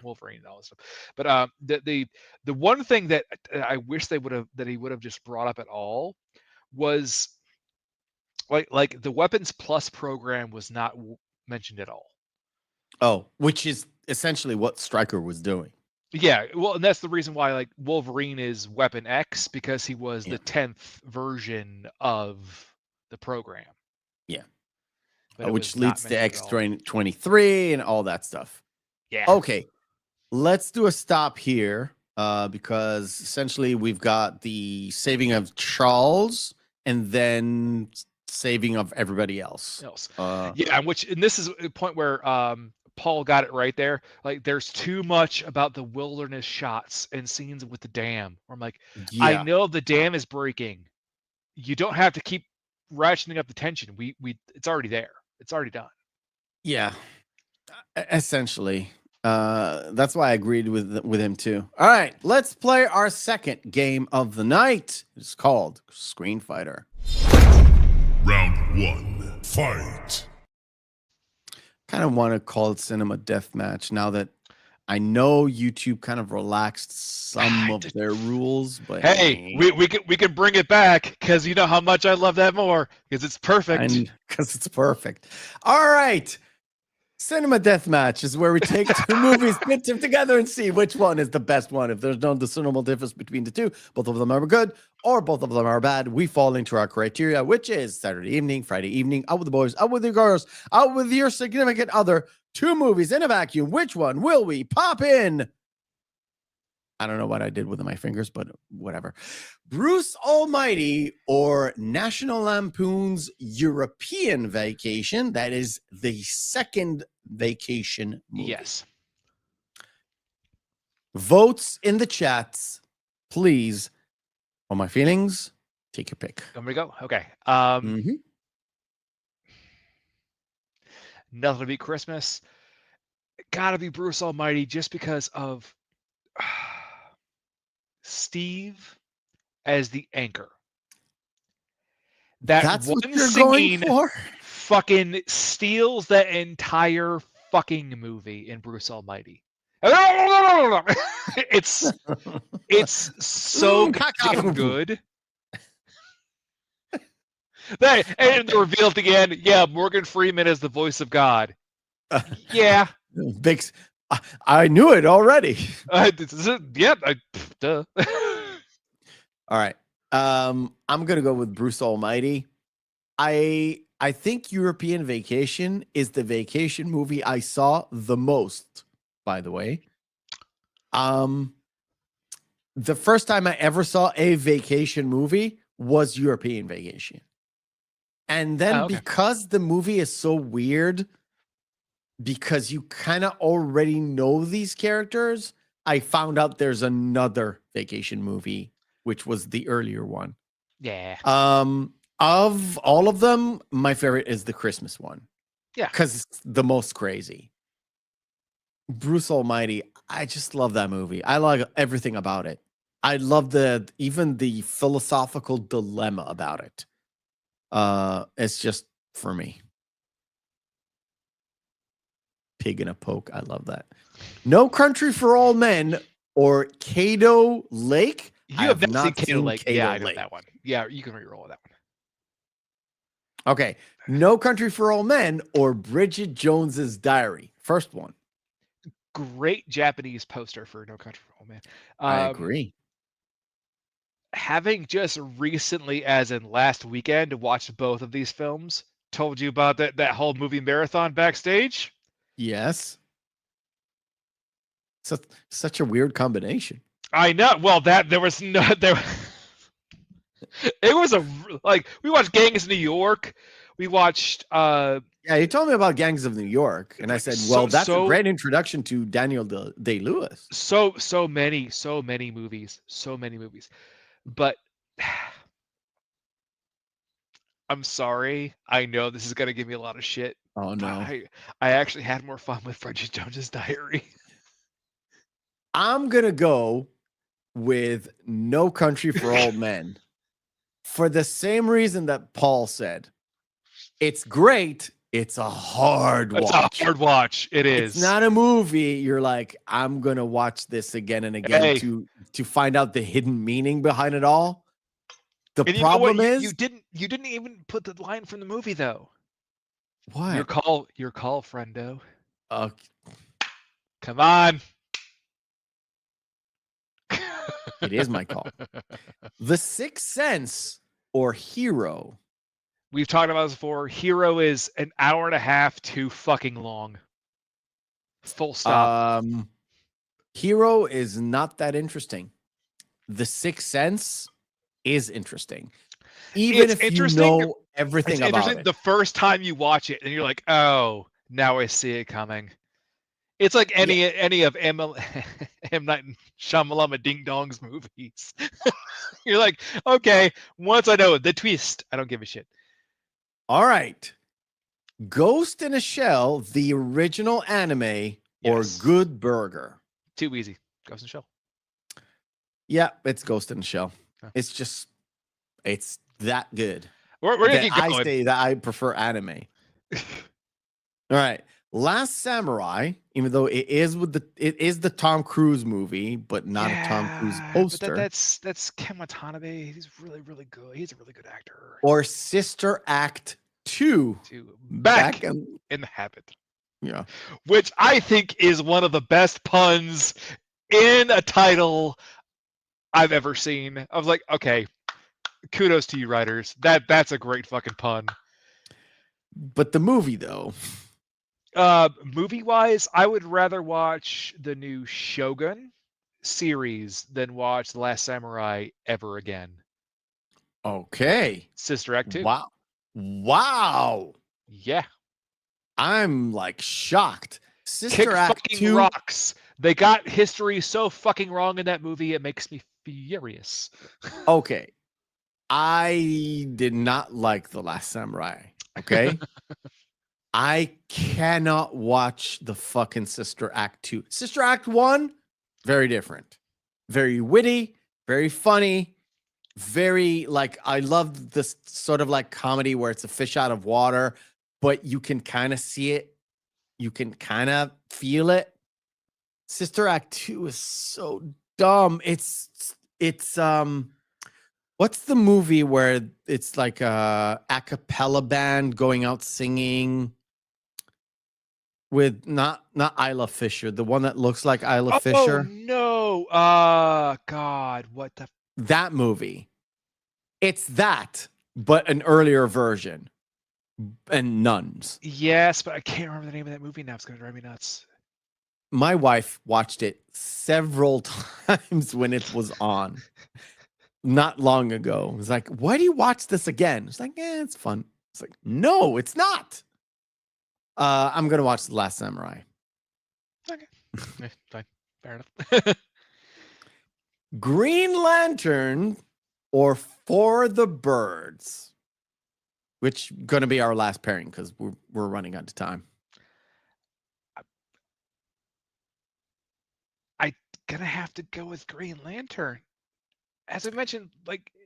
Wolverine and all that stuff. But the one thing that I wish he would have just brought up at all was like the Weapons Plus program was not mentioned at all. Oh, which is essentially what Stryker was doing. Yeah, well, and that's the reason why like Wolverine is Weapon X, because he was the 10th version of the program. Yeah. But which leads to X-23 and all that stuff. Yeah. Okay. Let's do a stop here because essentially we've got the saving of Charles and then saving of everybody else. And this is a point where Paul got it right there. Like, there's too much about the wilderness shots and scenes with the dam. Where I'm like, I know the dam is breaking. You don't have to keep ratcheting up the tension. It's already there. It's already done. Yeah, essentially. That's why I agreed with him too. All right, let's play our second game of the night. It's called Screen Fighter. Round 1, fight. Kind of want to call it Cinema Deathmatch now that I know YouTube kind of relaxed some of their rules, but hey, we can bring it back because you know how much I love that more because it's perfect. Because it's perfect. All right. Cinema Deathmatch is where we take two movies, pit them together, and see which one is the best one. If there's no discernible difference between the two, both of them are good, or both of them are bad, we fall into our criteria, which is Saturday evening, Friday evening, out with the boys, out with your girls, out with your significant other. Two movies in a vacuum. Which one will we pop in? I don't know what I did with my fingers, but whatever. Bruce Almighty or National Lampoon's European Vacation. That is the second vacation movie. Yes. Votes in the chats, please. On my feelings, take your pick. There we go. Okay. Nothing to Beat Christmas. Gotta be Bruce Almighty just because of Steve as the anchor. That's what you're going for? Fucking steals the entire fucking movie in Bruce Almighty. It's so goddamn good. And the reveal at the end, Morgan Freeman is the voice of God. Yeah. Big. I knew it already. Duh. All right. I'm gonna go with Bruce Almighty. I think European Vacation is the vacation movie I saw the most, by the way. The first time I ever saw a vacation movie was European Vacation. And then because the movie is so weird, because you kind of already know these characters, I found out there's another vacation movie, which was the earlier one. Yeah. Of all of them, my favorite is the Christmas one. Yeah. Because it's the most crazy. Bruce Almighty, I just love that movie. I like everything about it. I love even the philosophical dilemma about it. It's just for me. Pig in a poke. I love that. No Country for All Men or Cato Lake. You have not seen Cato Lake. Yeah, I know that one. Yeah, you can re-roll that one. Okay. No Country for All Men or Bridget Jones's Diary. First one. Great Japanese poster for No Country for All Men. I agree. Having just recently, as in last weekend, watched both of these films, told you about that whole movie marathon backstage. Yes. Such a weird combination. I know. Well, there was no there. It was we watched Gangs of New York. We watched. Yeah, you told me about Gangs of New York, and I said, "Well, that's a great introduction to Daniel Day-Lewis." So many movies, but I'm sorry. I know this is gonna give me a lot of shit. Oh no! I actually had more fun with Bridget Jones's Diary. I'm gonna go with No Country for Old Men for the same reason that Paul said. It's great. It's a hard watch. It's a hard watch. It is. It's not a movie. You're like, I'm gonna watch this again and again to find out the hidden meaning behind it all. The problem is you didn't even put the line from the movie though. What? Your call, friendo. Come on. It is my call. The Sixth Sense or Hero. We've talked about this before. Hero is an hour and a half too fucking long. Full stop. Hero is not that interesting. The Sixth Sense is interesting. Even if you know everything about it. The first time you watch it and you're like, oh, now I see it coming. It's like any of M. Night Shyamalan Ding Dong's movies. You're like, okay, once I know the twist, I don't give a shit. All right. Ghost in a Shell, the original anime, or Good Burger? Too easy. Ghost in a Shell. Yeah, it's Ghost in a Shell. Huh. It's that good. We're gonna keep going. I say that I prefer anime. All right. Last Samurai, even though it is the Tom Cruise movie, but not a Tom Cruise poster. But that's Ken Watanabe. He's really, really good. He's a really good actor. Or Sister Act 2. Back in the Habit. Yeah. Which I think is one of the best puns in a title I've ever seen. I was like, okay, kudos to you writers. That's a great fucking pun. But the movie though. Movie-wise, I would rather watch the new Shogun series than watch The Last Samurai ever again. Okay. Sister Act 2. Wow. Yeah. I'm like shocked. Sister Act 2 rocks. They got history so fucking wrong in that movie, it makes me furious. Okay. I did not like The Last Samurai. Okay. I cannot watch the fucking Sister Act 2. Sister Act 1, very different. Very witty, very funny, very I love this sort of like comedy where it's a fish out of water, but you can kind of see it. You can kind of feel it. Sister Act 2 is so dumb. It's what's the movie where it's like a cappella band going out singing? With not Isla Fisher, the one that looks like Isla Fisher. Oh no! God, what the? That movie. It's that, but an earlier version, and nuns. Yes, but I can't remember the name of that movie now. It's gonna drive me nuts. My wife watched it several times when it was on, not long ago. It was like, "Why do you watch this again?" It's like, it's fun. It's like, no, it's not. I'm gonna watch The Last Samurai. Okay, fine, fair enough. Green Lantern or For the Birds, which gonna be our last pairing because we're running out of time. I'm gonna have to go with Green Lantern. As I mentioned,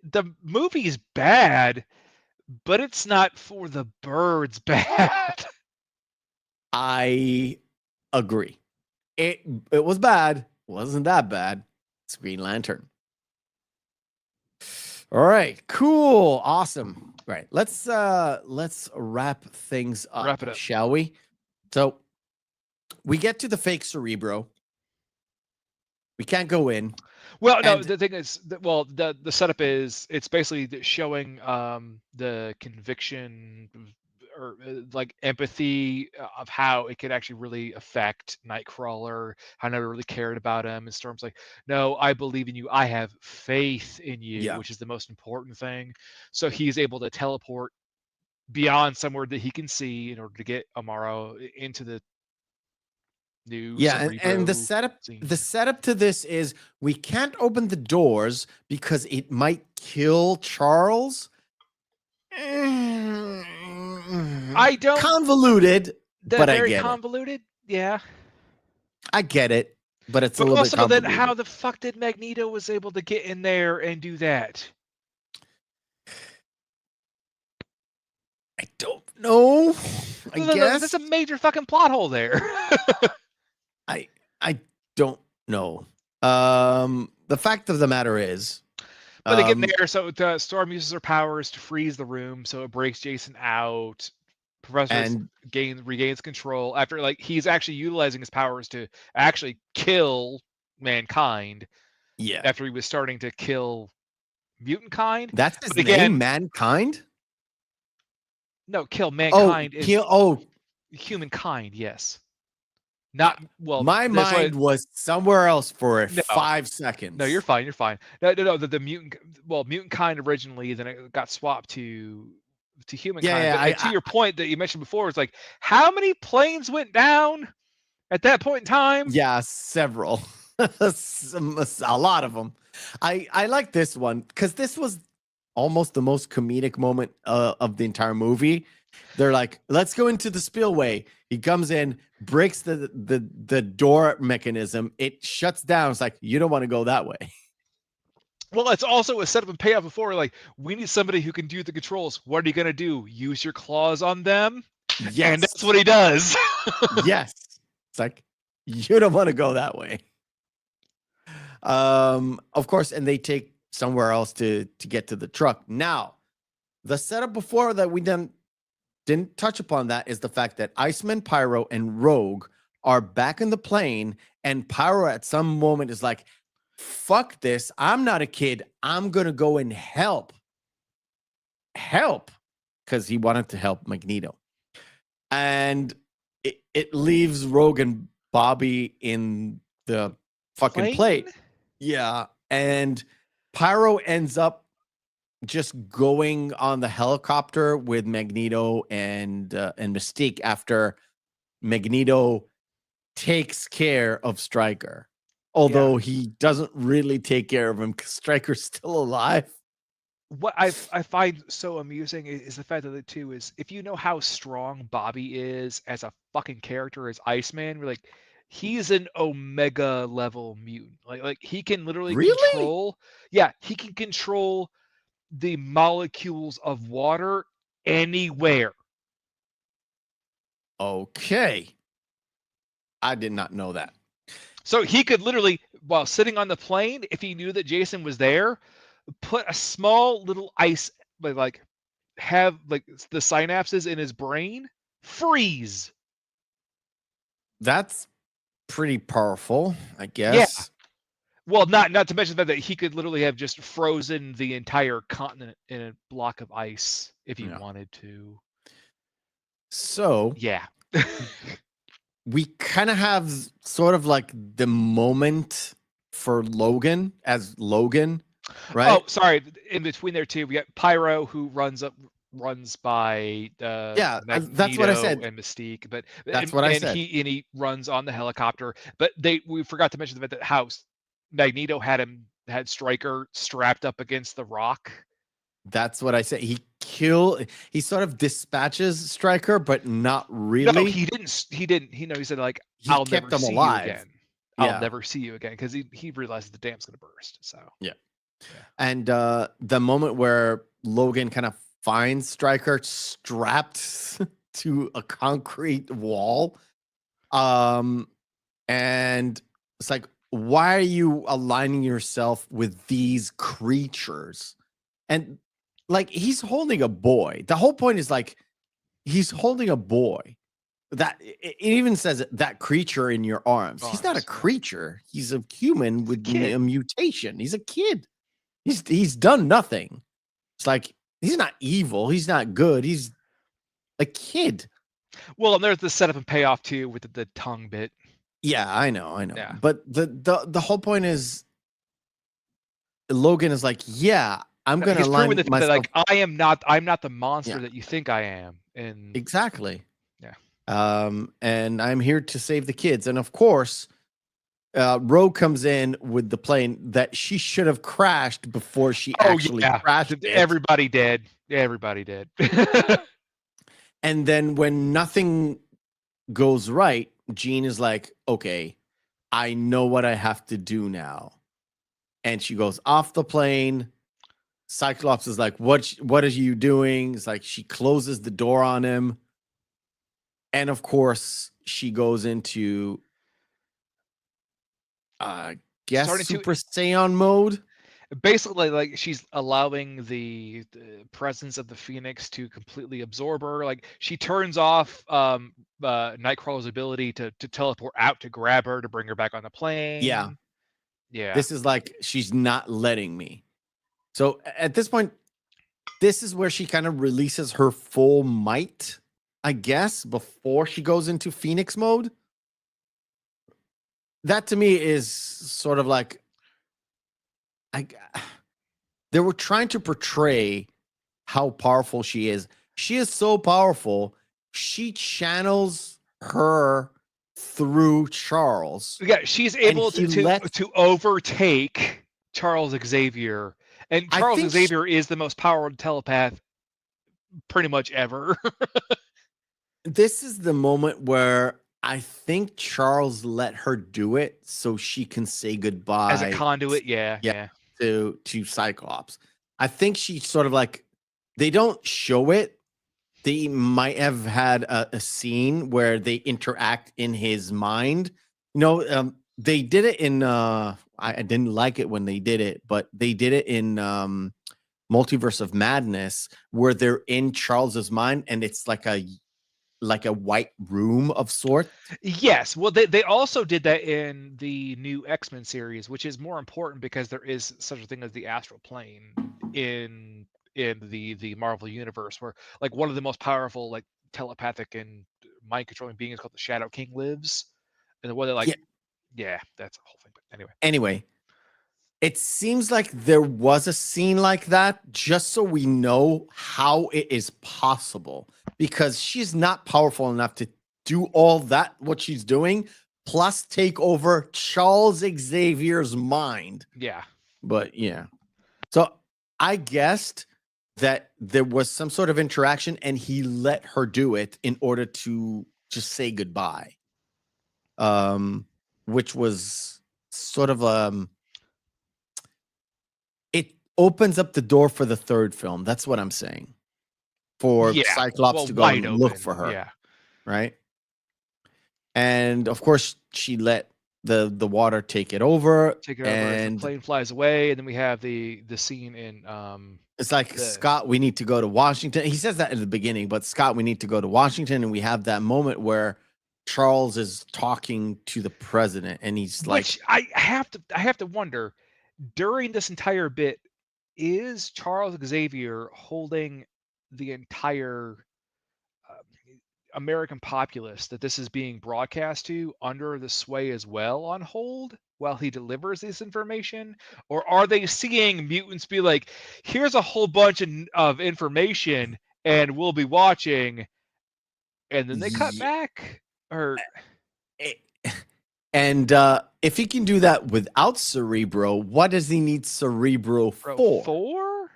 the movie's bad, but it's not For the Birds bad. I agree. It was bad. Wasn't that bad. It's Green Lantern. All right. Cool. Awesome. Right. Let's wrap things up. Wrap it up. Shall we? So we get to the fake Cerebro. We can't go in. Well, no, the thing is, the setup is it's basically showing the conviction or like empathy of how it could actually really affect Nightcrawler. How nobody really cared about him, and Storm's like, "No, I believe in you. I have faith in you," which is the most important thing. So he's able to teleport beyond somewhere that he can see in order to get Amaro into the new and the setup to this is we can't open the doors because it might kill Charles. I don't convoluted, but I very get convoluted. Yeah, I get it, but it's a but little bit also convoluted. then how the fuck did Magneto was able to get in there and do that? I don't know. I guess there's a major fucking plot hole there. I don't know. The fact of the matter is, but they get in there. So Storm uses her powers to freeze the room, so it breaks Jason out. Professor regains control after he's actually utilizing his powers to actually kill mankind. Yeah. After he was starting to kill mutant kind. That's his name, Mankind? No, kill mankind is humankind, yes. Not well. My mind was somewhere else for 5 seconds. No, you're fine. You're fine. No. The mutant, mutant kind originally, then it got swapped to humankind. Yeah. To your point that you mentioned before, it's like how many planes went down at that point in time? Yeah, several, a lot of them. I like this one because this was almost the most comedic moment of the entire movie. They're like, let's go into the spillway. He comes in, breaks the door mechanism. It shuts down. It's like, you don't want to go that way. Well, it's also a setup and payoff before. Like, we need somebody who can do the controls. What are you going to do? Use your claws on them? Yes. And that's what he does. Yes. It's like, you don't want to go that way. Of course, and they take somewhere else to get to the truck. Now, the setup before that we didn't touch upon that is the fact that Iceman, Pyro, and Rogue are back in the plane, and Pyro at some moment is like, fuck this, I'm not a kid, I'm gonna go and help, because he wanted to help Magneto. And it leaves Rogue and Bobby in the fucking plane. Yeah, and Pyro ends up just going on the helicopter with Magneto and Mystique after Magneto takes care of Stryker. Although he doesn't really take care of him because Stryker's still alive. What I find so amusing is the fact that the two is, if you know how strong Bobby is as a fucking character as Iceman, we're like, he's an Omega level mutant. Like he can literally control. Yeah, he can control the molecules of water anywhere. Okay. I did not know that. So he could literally, while sitting on the plane, if he knew that Jason was there, put a small little ice, have the synapses in his brain freeze. That's pretty powerful, I guess. Yeah. Well, not to mention that he could literally have just frozen the entire continent in a block of ice if he wanted to. So yeah. We kind of have sort of like the moment for Logan as Logan, right? Oh, sorry. In between there too, we got Pyro who runs by Magneto that's what I said. And Mystique, but that's what I said. He runs on the helicopter, but we forgot to mention the fact that House Magneto had Stryker strapped up against the rock. That's what I said. He sort of dispatches Stryker, but not really. No, he didn't. He said like, I'll never see you again. I'll never see you again, because he realizes the dam's gonna burst. So yeah. And the moment where Logan kind of finds Stryker strapped to a concrete wall, and it's like, why are you aligning yourself with these creatures? And like, he's holding a boy. The whole point is like, he's holding a boy. That it even says that creature in your arms. He's not a creature. He's a human with a mutation. He's a kid. He's done nothing. It's like, he's not evil. He's not good. He's a kid. Well, and there's the setup and payoff too with the tongue bit. Yeah, I know. Yeah. But the whole point is, Logan is like, yeah, I'm gonna He's line proving that myself. like I'm not the monster that you think I am. And Exactly. Yeah. And I'm here to save the kids. And of course, Rogue comes in with the plane that she should have crashed before she actually crashed it. Everybody did. Everybody did. And then when nothing goes right, Jean is like, okay, I know what I have to do now. And she goes off the plane. Cyclops is like, what are you doing? It's like she closes the door on him. And of course, she goes into Super Saiyan mode. Basically, like she's allowing the presence of the Phoenix to completely absorb her. Like she turns off Nightcrawler's ability to teleport out to grab her to bring her back on the plane. Yeah. Yeah. This is like, she's not letting me. So at this point, this is where she kind of releases her full might, I guess, before she goes into Phoenix mode. That to me is sort of like, they were trying to portray how powerful she is. She is so powerful. She channels her through Charles. Yeah, she's able to overtake Charles Xavier. And Charles Xavier is the most powerful telepath pretty much ever. This is the moment where I think Charles let her do it so she can say goodbye. As a conduit, yeah. To Cyclops. I think she sort of like, they don't show it. They might have had a scene where they interact in his mind. You know, they did it in, I didn't like it when they did it, but they did it in Multiverse of Madness, where they're in Charles's mind and it's like a white room of sorts. Yes. Well, they also did that in the new X-Men series, which is more important because there is such a thing as the astral plane in the Marvel universe, where like one of the most powerful like telepathic and mind controlling beings called the Shadow King lives. And the one that like that's a whole thing. But Anyway, it seems like there was a scene like that just so we know how it is possible, because she's not powerful enough to do all that, what she's doing, plus take over Charles Xavier's mind. Yeah. But yeah. So I guessed that there was some sort of interaction and he let her do it in order to just say goodbye. Which was sort of it opens up the door for the third film. That's what I'm saying. For Cyclops to go and look for her. Yeah. Right. And of course, she let the water take it over. And the plane flies away, and then we have the scene in it's like, Scott, we need to go to Washington. He says that in the beginning, but Scott, we need to go to Washington, and we have that moment where Charles is talking to the president, and he's like, I have to wonder, during this entire bit, is Charles Xavier holding the entire American populace that this is being broadcast to under the sway as well on hold while he delivers this information? Or are they seeing mutants be like, here's a whole bunch of information and we'll be watching, and then they cut back? Or and if he can do that without Cerebro, what does he need Cerebro for?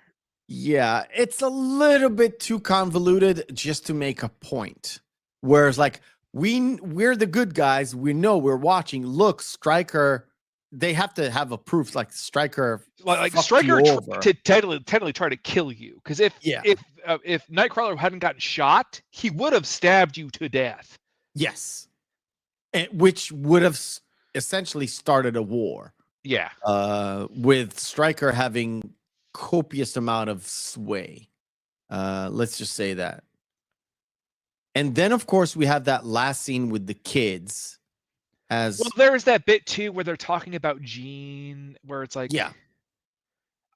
Yeah, it's a little bit too convoluted just to make a point. Whereas, like, we're the good guys. We know, we're watching. Look, Stryker. They have to have a proof. Like Stryker, Stryker to technically try to kill you. Because if Nightcrawler hadn't gotten shot, he would have stabbed you to death. Yes, which would have essentially started a war. Yeah. With Stryker having copious amount of sway. Let's just say that. And then, of course, we have that last scene with the kids. Well, there's that bit too where they're talking about Jean, where it's like,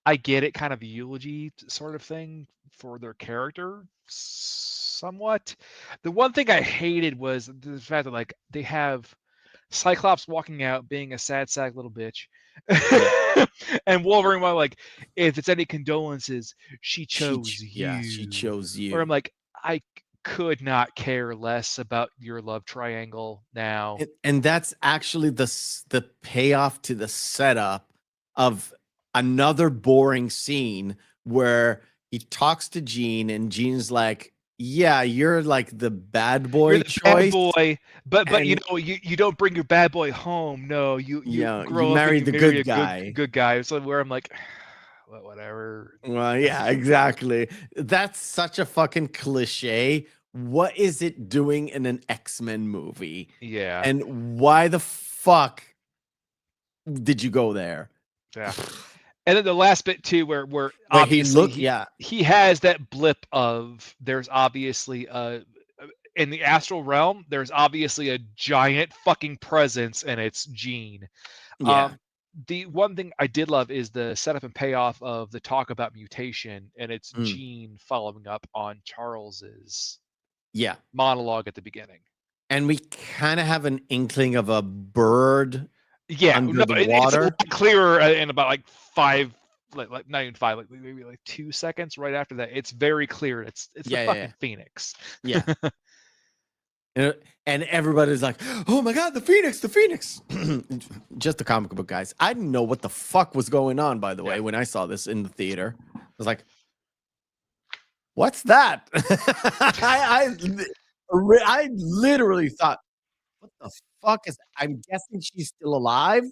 I get it, kind of a eulogy sort of thing for their character. somewhat. The one thing I hated was the fact that like they have Cyclops walking out being a sad sack little bitch. And Wolverine was like, if it's any condolences, she chose you. Yeah, she chose you. Or I'm like, I could not care less about your love triangle now. And that's actually the payoff to the setup of another boring scene where he talks to Jean and Jean's like, yeah, you're like the bad boy You're the choice. bad boy, but you know you don't bring your bad boy home. No, you grow up marry and the you marry good a guy. good guy. So where I'm like, whatever. Well, yeah, exactly. That's such a fucking cliche. What is it doing in an X-Men movie? Yeah. And why the fuck did you go there? Yeah. And then the last bit too, where obviously he has that blip of there's obviously in the astral realm, there's obviously a giant fucking presence, and it's Jean. Yeah. The one thing I did love is the setup and payoff of the talk about mutation, and it's Jean following up on Charles's monologue at the beginning. And we kind of have an inkling of a bird under the water. It's a lot clearer in about like like not even 5, like maybe like 2 seconds right after that. It's very clear. It's the fucking Phoenix. Yeah. And everybody's like, oh my God, the Phoenix. Just the comic book guys. I didn't know what the fuck was going on, by the way, when I saw this in the theater. I was like, what's that? I literally thought, what the fuck is that? I'm guessing she's still alive,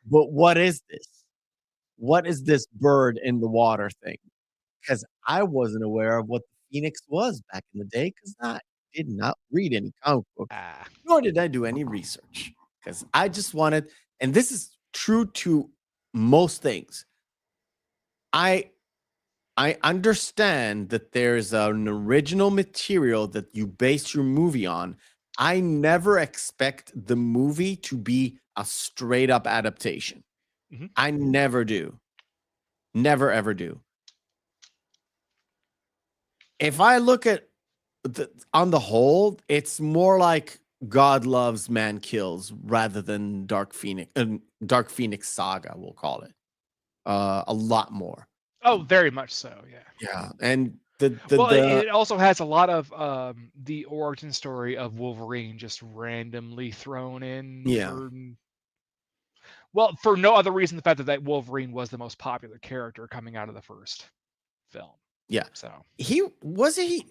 but what is this? What is this bird in the water thing? Because I wasn't aware of what the Phoenix was back in the day, because I did not read any comic books, nor did I do any research, because I just wanted, and this is true to most things. I understand that there's an original material that you base your movie on. I never expect the movie to be a straight up adaptation. I never do. Never, ever do. If I look at on the whole, it's more like God Loves, Man Kills rather than Dark Phoenix Saga, we'll call it. A lot more. Oh, very much so, yeah. Yeah, and it also has a lot of the origin story of Wolverine just randomly thrown in. Yeah. For no other reason the fact that Wolverine was the most popular character coming out of the first film. Yeah. So was he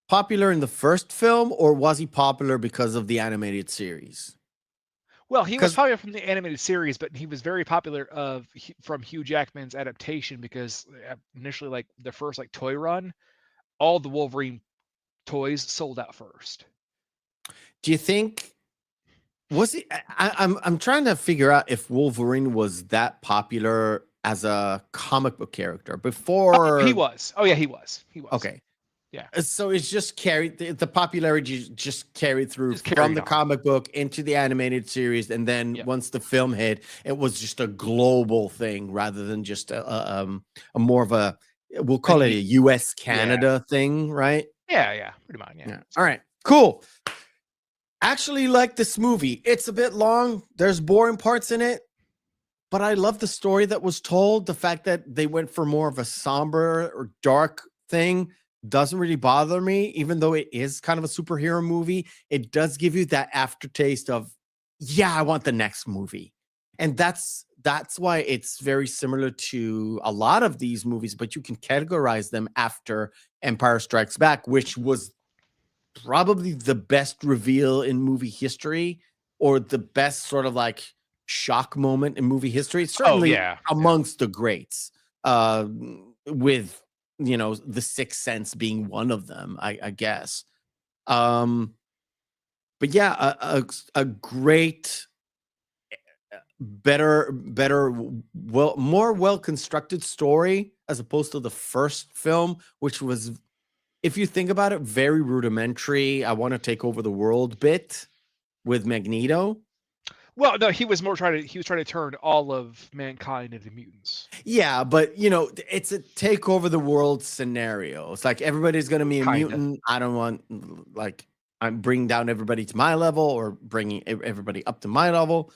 popular in the first film, or was he popular because of the animated series? Well, he was popular from the animated series, but he was very popular from Hugh Jackman's adaptation, because initially, like the first like toy run, all the Wolverine toys sold out first. Do you think was he? I'm trying to figure out if Wolverine was that popular as a comic book character before. He was. Oh yeah, he was. Okay. Yeah. So it's just carried, the popularity just carried through from the comic book into the animated series, and then once the film hit, it was just a global thing rather than just a more of a, we'll call it a US Canada thing, right? Yeah, pretty much. Yeah. All right, cool. Actually, like this movie, it's a bit long. There's boring parts in it, but I love the story that was told. The fact that they went for more of a somber or dark thing doesn't really bother me, even though it is kind of a superhero movie. It does give you that aftertaste of, yeah, I want the next movie. And that's why it's very similar to a lot of these movies, but you can categorize them after Empire Strikes Back, which was probably the best reveal in movie history, or the best sort of like shock moment in movie history. It's certainly amongst the greats, with, you know, The Sixth Sense being one of them, I guess. But yeah, a great, better, more well-constructed story as opposed to the first film, which was, if you think about it, very rudimentary. I want to take over the world bit with Magneto. Well, no, he was trying to turn all of mankind into mutants. Yeah, but it's a take over the world scenario. It's like everybody's going to be a mutant. I don't want I'm bringing down everybody to my level or bringing everybody up to my level.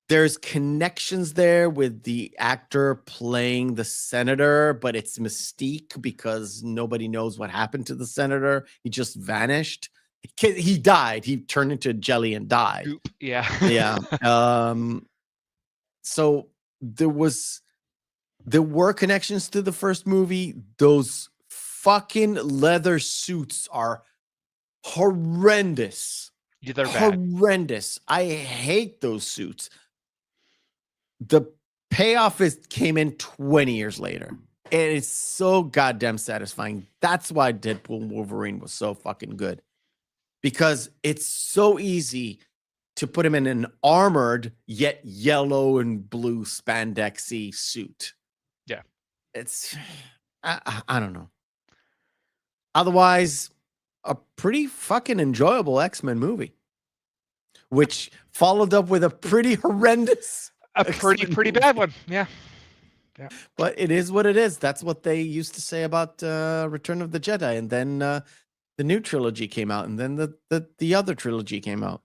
There's connections there with the actor playing the senator, but it's mystique because nobody knows what happened to the senator. He just vanished. He died. He turned into jelly and died. Goop. Yeah. Yeah. So there were connections to the first movie. Those fucking leather suits are horrendous. Yeah, they're horrendous. I hate those suits. The payoff came in 20 years later. And it's so goddamn satisfying. That's why Deadpool Wolverine was so fucking good. Because it's so easy to put him in an armored yet yellow and blue spandexy suit. Yeah. It's I don't know. Otherwise, a pretty fucking enjoyable X-Men movie. Which followed up with a pretty horrendous pretty bad one. Yeah. Yeah. But it is what it is. That's what they used to say about Return of the Jedi. And then the new trilogy came out. And then the other trilogy came out.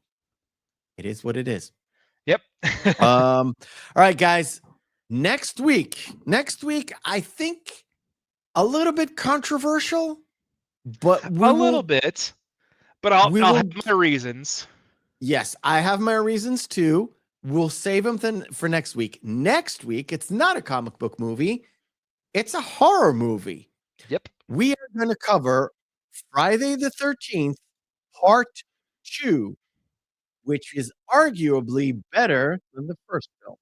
It is what it is. Yep. All right, guys. Next week, I think a little bit controversial, but a little bit. But I'll have my reasons. Yes, I have my reasons too. We'll save them for next week. Next week, it's not a comic book movie. It's a horror movie. Yep. We are going to cover Friday the 13th, Part 2, which is arguably better than the first film.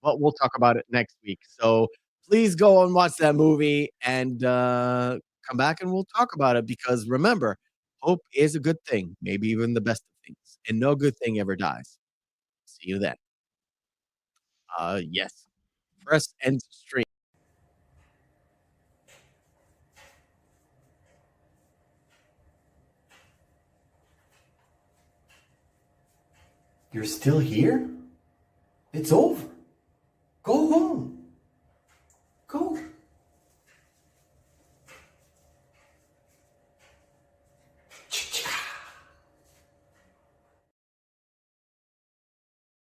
But we'll talk about it next week. So please go and watch that movie and come back and we'll talk about it. Because remember, hope is a good thing, maybe even the best of things. And no good thing ever dies. See you then. Yes. Press end stream. You're still here? It's over. Go home.